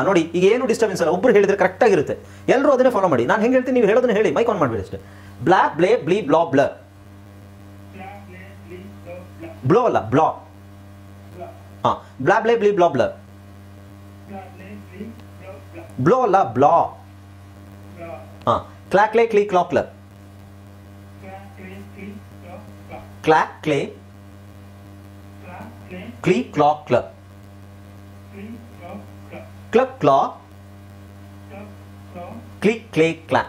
ನೋಡಿ, ಈಗ ಏನು ಡಿಸ್ಟರ್ಬೆನ್ಸ್ ಅಲ್ಲ. ಒಬ್ರು ಹೇಳಿದ್ರೆ ಕರೆಕ್ಟ್ ಆಗಿರುತ್ತೆ. ಎಲ್ಲರೂ ಅದನ್ನೇ ಫಾಲೋ ಮಾಡಿ. ನಾನು ಹೆಂಗೆ ಹೇಳ್ತೀನಿ ನೀವು ಹೇಳೋದನ್ನ ಹೇಳಿ, ಮೈಕ್ ಆನ್ ಮಾಡಬೇಡಿ ಅಷ್ಟೇ. ಬ್ಲ್ಯಾಕ್, ಬ್ಲೇ, ಬ್ಲೀ, ಬ್ಲಾ, ಬ್ಲ. ಬ್ಲೋ ಅಲ್ಲ, ಬ್ಲಾ. ಬ್ಲಾ, ಬ್ಲೇ, ಬ್ಲೀ, ಬ್ಲಾ, ಬ್ಲ. ಬ್ಲೋ ಅಲ್ಲ, ಬ್ಲಾ. ಕ್ಲಾಕ್, ಕ್ಲೇ, ಕ್ಲೀ, ಕ್ಲಾಕ್, ಕ್ಲ. ಕ್ಲಾಕ್, ಕ್ಲೇ, ಕ್ಲೀ, ಕ್ಲಾಕ್, ಕ್ಲ. ಕ್ಲಕ್, ಕ್ಲಾ, ಕ್ಲಿಕ್, ಕ್ಲೇ, ಕ್ಲಾ.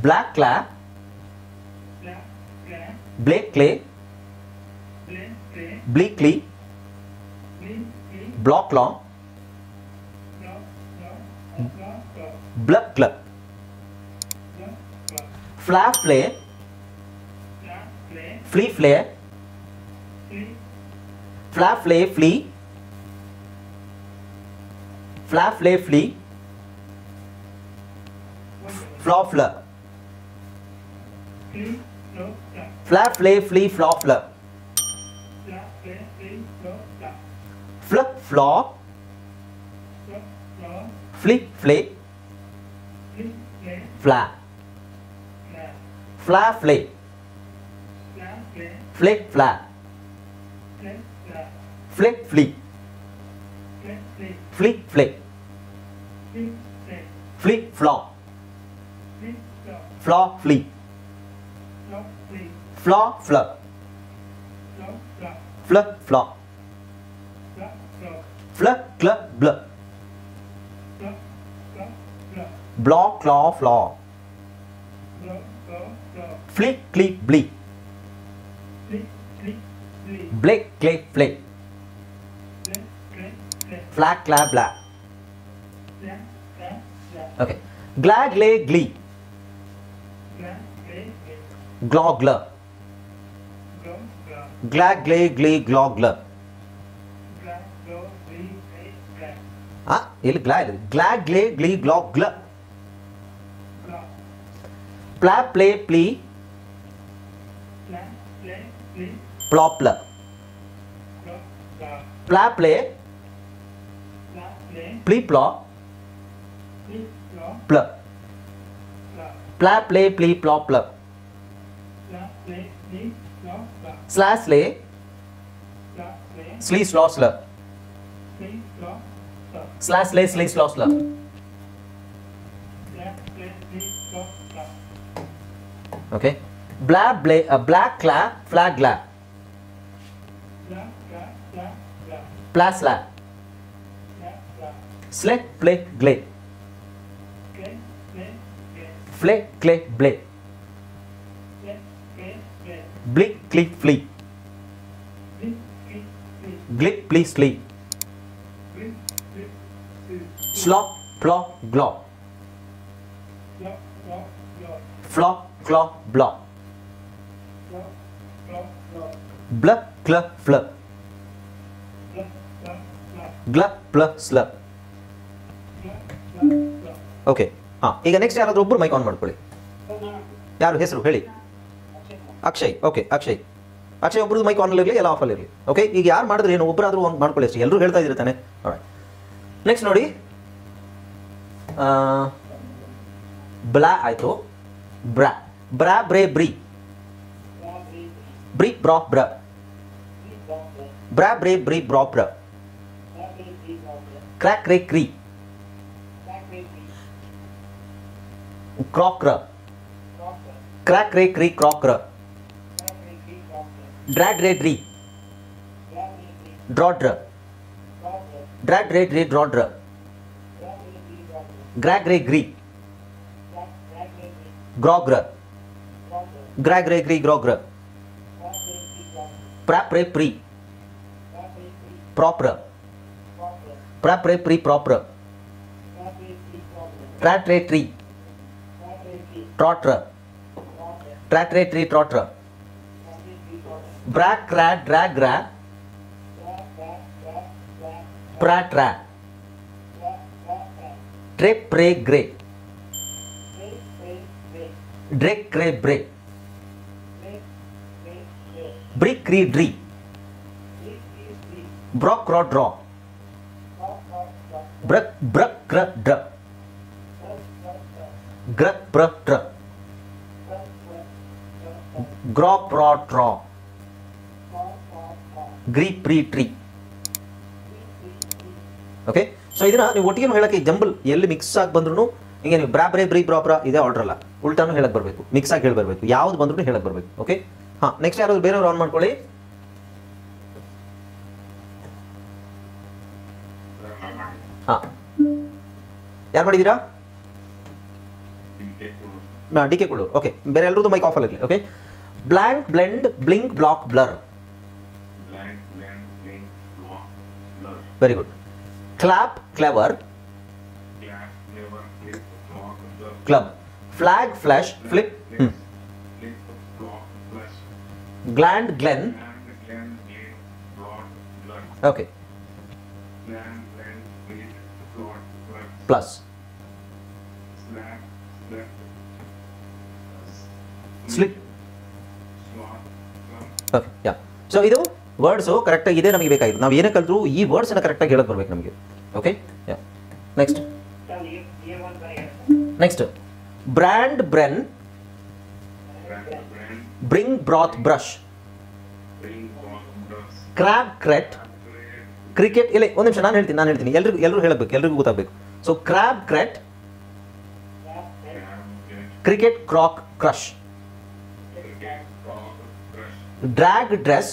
ಬ್ಲ್ಯಾಕ್, ಕ್ಲಾ, ಬ್ಲೇಕ್, ಕ್ಲೇ, ಬ್ಲೀ, ಕ್ಲೀ, ಬ್ಲಾಕ್, ಕ್ಲಾ, ಬ್ಲಕ್, ಕ್ಲ. ಫ್ಲಾ, ಫ್ಲೇ, ಫ್ಲೀ, ಫ್ಲೇ, ಫ್ಲಾ, ಫ್ಲೇ, ಫ್ಲೀ, ಫ್ಲಾ, ಫ್ಲೇ, ಫ್ಲೀ, ಫ್ಲಾ, ಫ್ಲ. ಫ್ಲಾ, ಫ್ಲೇ, ಫ್ಲೀ, ಫ್ಲಾ, ಫ್ಲ. ಫ್ಲಕ್, ಫ್ಲಾ, ಫ್ಲಿಕ್, ಫ್ಲೇ, ಫ್ಲಾ. ಫ್ಲಾ, ಫ್ಲೇ, ಫ್ಲಿಕ್, ಫ್ಲಾ. ಫ್ಲಿಕ್, ಫ್ಲೀ, ಫ್ಲಿಕ್, ಫ್ಲೇ, ಫ್ಲಿಕ್, ಫ್ಲಾ. ಫ್ಲಾ, ಫ್ಲೀ, ಫ್ಲಾ, ಫ್ಲ. ಫ್ಲಕ್, ಫ್ಲಾ. ಫ್ಲಕ್, ಕ್ಲ, ಬ್ಲ. Block, claw, flaw. Flick, click, bleak. Blake, clay, flake. Flag, clap, black. Okay. Glag, lay, glee. Glog, glur. Glag, glay, glee, glog, glur. ಇಲ್ಲಿ ಗ್ಲಾ ಇದೆ. ಗ್ಲಾಗ್, ಗ್ಲೇ, ಗ್ಲೀ, ಗ್ಲಾಗ್, ಗ್ಲ. ಪ್ಲಾ, ಪ್ಲೇ, ಪ್ಲೀ, ಪ್ಲಾಪ್ಲ. ಪ್ಲಾ, ಪ್ಲೇ, ಪ್ಲೀ, ಪ್ಲಾ, ಪ್ಲ. ಪ್ಲಾ, ಪ್ಲೇ, ಪ್ಲೀ, ಪ್ಲಾ, ಪ್ಲ. ಸ್ಲಾ, ಸ್ಲೇ, ಸ್ಲೀ, ಸ್ಲಾ, ಸ್ಲ. Slash, slay, slay, slaw, slaw. Okay. Blab, blay, black, clap, flag, glap. Plas, slap. Slick, play, glay. Flake, clay, blay. Blick, click, flee. Glip, please, sleep. Slop, plop, glop. Flop, clop, blop. Blup, clup, flup. Glup, plup, slup. Okay. ಹಾಂ, ಈಗ ನೆಕ್ಸ್ಟ್ ಯಾರಾದರೂ ಒಬ್ಬರು ಮೈಕ್ ಆನ್ ಮಾಡ್ಕೊಳ್ಳಿ. ಯಾರು ಹೆಸರು ಹೇಳಿ? ಅಕ್ಷಯ್. ಓಕೆ, ಅಕ್ಷಯ್. ಅಕ್ಷಯ್ ಒಬ್ರದ್ದು ಮೈಕ್ ಆನ್ ಇರಲಿ, ಎಲ್ಲ ಆಫಲ್ಲಿ ಇರಲಿ. ಓಕೆ, ಈಗ ಯಾರು ಮಾಡಿದ್ರೆ ಏನು, ಒಬ್ಬರಾದರೂ ಒಂದು ಮಾಡ್ಕೊಳ್ಳಿ ಅಷ್ಟೇ. ಎಲ್ಲರೂ ಹೇಳ್ತಾ ಇದ್ದೀರಿ ತಾನೆ. ನೆಕ್ಸ್ಟ್ ನೋಡಿ, ಬ್ಲಾ ಆಯಿತು. ಬ್ರಾ, ಬ್ರಾ, ಬ್ರೇ, ಬ್ರಿ. ಬ್ರಿ, ಬ್ರಾ, ಬ್ರ. ಬ್ರಾ, ಬ್ರೇ, ಬ್ರಿ, ಬ್ರಾ, ಬ್ರ. ಕ್ರ್ಯಾಕ್, ರೇ, ಕ್ರೀ. ಕ್ರಾಕ್, ರ. ಕ್ರ್ಯಾಕ್, ರೇ, ಕ್ರೀ, ಕ್ರಾಕ್, ರ. ಡ್ರ್ಯಾಗ್, ರೇ, ಡ್ರೀ. ಡ್ರಾ, ಡ್ರ. ಡ್ರ್ಯಾಗ್, ರೇ, ಡ್ರೀ, ಡ್ರಾ, ಡ್ರ. ಗ್ರ್ಯಾಗ್, ರೇ, ಗ್ರೀ. ಗ್ರಾಗ್ರ. ಗ್ರ್ಯಾಗ್, ರೇ, ಗ್ರೀ, ಗ್ರಾಗ್ರ. ಪ್ರಾಪ್, ರೇ, ಪ್ರೀ. ಪ್ರಾಪ್ರ. ಪ್ರಾಪ್, ರೇ, ಪ್ರೀ, ಪ್ರಾಪ್ರ. ಟ್ರ್ಯಾಟ್, ರೇ, ಟ್ರೀ. ಟ್ರಾಟ್ರ. ಟ್ರ್ಯಾಟ್, ರೇ, ಟ್ರೀ, ಟ್ರಾಟ್ರ. ಬ್ರ್ಯಾಕ್, ರ್ಯಾಟ್, ಡ್ರ್ಯಾಗ್, ರ್ಯಾ. ಪ್ರಾಟ್, ರ್ಯಾ. ಟ್ರೇಪ್, ರೇ, ಗ್ರೇ. ಡ್ರೇಕ್, ಕ್ರೇ, ಬ್ರೇ. ಬ್ರಿಕ್, ರೀ, ಡ್ರೀ. ಬ್ರಾಕ್, ರಾ, ಡ್ರಾ. ಬ್ರಕ್, ಬ್ರಕ್, ಕ್ರ, ಡ್ರ. ಗ್ರಕ್, ಬ್ರ, ಟ್ರ. ಗ್ರಾಪ್, ರಾ, ಟ್ರಾ. ಗ್ರೀಪ್, ರೀ, ಟ್ರೀ. ಓಕೆ, ಸೊ ಇದನ್ನ ನೀವು ಒಟ್ಟಿಗೆ ಹೇಳಕ್ಕೆ ಜಂಬಲ್ ಎಲ್ಲಿ ಮಿಕ್ಸ್ ಆಗಿ ಬಂದ್ರು ಹಿಂಗೆ ನೀವು ಬ್ರಾ, ಬ್ರೇ, ಬ್ರೀ, ಬ್ರಾ, ಇದೇ ಆರ್ಡರ್ ಅಲ್ಲ, ಉಲ್ಟಾನು ಹೇಳಕ್ ಬರಬೇಕು, ಮಿಕ್ಸ್ ಆಗಿ ಹೇಳಿ ಬರಬೇಕು, ಯಾವ್ದು ಬಂದ್ರು ಹೇಳಕ್ ಬರಬೇಕು. ಓಕೆ. ಹಾಂ, ನೆಕ್ಸ್ಟ್ ಯಾರಾದ್ರು ಬೇರೆಯವ್ರು ಆನ್ ಮಾಡ್ಕೊಳ್ಳಿ. ಹಾಂ, ಯಾರು ಮಾಡಿದ್ದೀರಾ? D K Kulluru. ಓಕೆ, ಬೇರೆ ಎಲ್ಲರದ್ದು ಮೈಕ್ ಆಫ್ ಅಲ್ಲಿ ಇರಲಿ. Okay. Blank, blend, blink, block, blur. Very good. Clap, clever. Club. Flag, flash, flip. Gland, glen. Okay. Plus. Slip. Okay, yeah. So ಇದು ವರ್ಡ್ಸು ಕರೆಕ್ಟಾಗಿ ಇದೆ ನಮಗೆ ಬೇಕಾಗಿತ್ತು. ನಾವು ಏನೇ ಕಲಿತ್ರು ಈ ವರ್ಡ್ಸನ್ನ ಕರೆಕ್ಟಾಗಿ ಹೇಳಕ್ಕೆ ಬರ್ಬೇಕು ನಮಗೆ. Okay, yeah. ನೆಕ್ಸ್ಟ್ ಬ್ರ್ಯಾಂಡ್, ಬ್ರೆನ್. Bring, ಬ್ರಾತ್, brush. ಕ್ರ್ಯಾಬ್, ಕ್ರೆಟ್. ಕ್ರಿಕೆಟ್. ಇಲ್ಲ, ಒಂದು ನಿಮಿಷ, ನಾನು ಹೇಳ್ತೀನಿ ಎಲ್ಲರೂ ಹೇಳಬೇಕು, ಎಲ್ರಿಗೂ ಗೊತ್ತಾಗಬೇಕು. ಸೊ ಕ್ರ್ಯಾಬ್, ಕ್ರೆಟ್. ಕ್ರಿಕೆಟ್, ಕ್ರಾಕ್, crush. Drag, dress.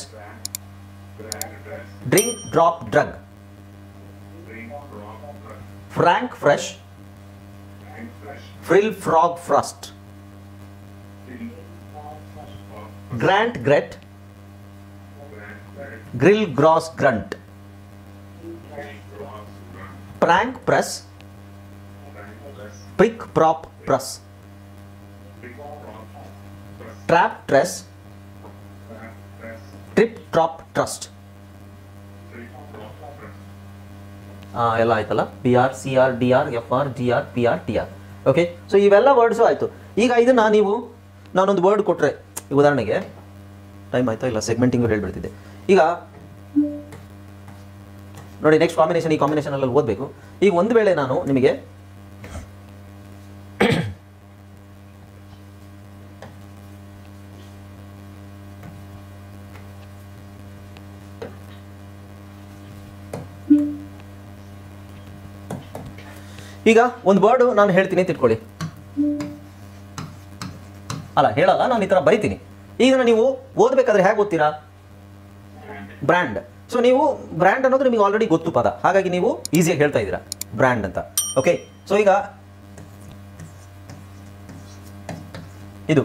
Drink, drop, drug. Frank, fresh. Frill frog frost, grant ಗ್ರೆಟ್, ಗ್ರಿಲ್ ಗ್ರಾಸ್ grunt, prank press, prick prop press, trap tress, trip ಟ್ರಾಪ್ ಟ್ರಸ್ಟ್. ಎಲ್ಲ ಆಯ್ತಲ್ಲ, BR CR DR FR GR PR TR. Okay, so ಇವೆಲ್ಲ ವರ್ಡ್ಸು ಆಯಿತು. ಈಗ ಇದನ್ನು ನಾನೊಂದು ವರ್ಡ್ ಕೊಟ್ಟರೆ, ಉದಾಹರಣೆಗೆ ಟೈಮ್ ಆಯ್ತಾ ಇಲ್ಲ, ಸೆಗ್ಮೆಂಟಿಂಗ್ ಹೇಳ್ಬಿಡ್ತಿದ್ದೆ. ಈಗ ನೋಡಿ, ನೆಕ್ಸ್ಟ್ ಕಾಂಬಿನೇಷನ್, ಈ ಕಾಂಬಿನೇಷನಲ್ಲಿ ಓದಬೇಕು. ಈಗ ಒಂದು ವೇಳೆ ನಾನು ನಿಮಗೆ ಈಗ ಒಂದು ವರ್ಡ್ ನಾನು ಹೇಳ್ತೀನಿ ತಿಳ್ಕೊಳ್ಳಿ. ಅಲ್ಲ, ಹೇಳಲ್ಲ, ನಾನು ಈ ಥರ ಬರಿತೀನಿ. ಈಗ ನೀವು ಓದಬೇಕಾದ್ರೆ ಹೇಗೆ ಓದ್ತೀರಾ? ಬ್ರ್ಯಾಂಡ್. ಸೊ ನೀವು ಬ್ರ್ಯಾಂಡ್ ಅನ್ನೋದು ನಿಮಗೆ ಆಲ್ರೆಡಿ ಗೊತ್ತು ಪದ, ಹಾಗಾಗಿ ನೀವು ಈಸಿಯಾಗಿ ಹೇಳ್ತಾ ಇದ್ದೀರಾ ಬ್ರ್ಯಾಂಡ್ ಅಂತ. ಓಕೆ, ಸೊ ಈಗ ಇದು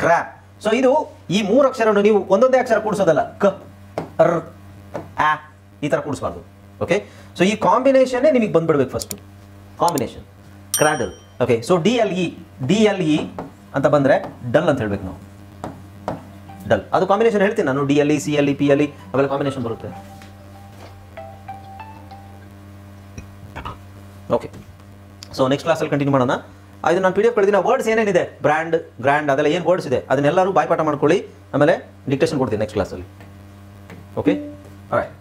ಕ್ರ್ಯಾಪ್. ಸೊ ಇದು ಈ 3 ಅಕ್ಷರವನ್ನು ನೀವು ಒಂದೊಂದೇ ಅಕ್ಷರ ಕೂಡಿಸೋದಲ್ಲ, ಕ ರ್ ಆ ಈ ಥರ ಕೂಡಿಸ್ಬಾರ್ದು. ಓಕೆ, ಸೊ ಈ ಕಾಂಬಿನೇಷನ್ನೇ ನಿಮಗೆ ಬಂದ್ಬಿಡ್ಬೇಕು first, combination cradle. Okay, so DLE ಅಂತ ಬಂದರೆ ಡಲ್ ಅಂತ ಹೇಳ್ಬೇಕು ನಾವು, ಡಲ್. ಅದು ಕಾಂಬಿನೇಷನ್ ಹೇಳ್ತೀನಿ ನಾನು, DLE CLE PLE ಅವೆಲ್ಲ ಕಾಂಬಿನೇಷನ್ ಬರುತ್ತೆ. ಓಕೆ, ಸೊ ನೆಕ್ಸ್ಟ್ ಕ್ಲಾಸಲ್ಲಿ ಕಂಟಿನ್ಯೂ ಮಾಡೋಣ. ಅದು ನಾನು PDF ಕಳೆದಿನ ವರ್ಡ್ಸ್ ಏನೇನಿದೆ, ಬ್ರ್ಯಾಂಡ್, ಗ್ರ್ಯಾಂಡ್, ಅದೆಲ್ಲ ಏನು ವರ್ಡ್ಸ್ ಇದೆ ಅದನ್ನೆಲ್ಲರೂ ಬಾಯ್ಪಾಠ ಮಾಡ್ಕೊಳ್ಳಿ. ಆಮೇಲೆ ಡಿಕ್ಟೇಷನ್ ಕೊಡ್ತೀನಿ ನೆಕ್ಸ್ಟ್ ಕ್ಲಾಸಲ್ಲಿ. Okay, all right.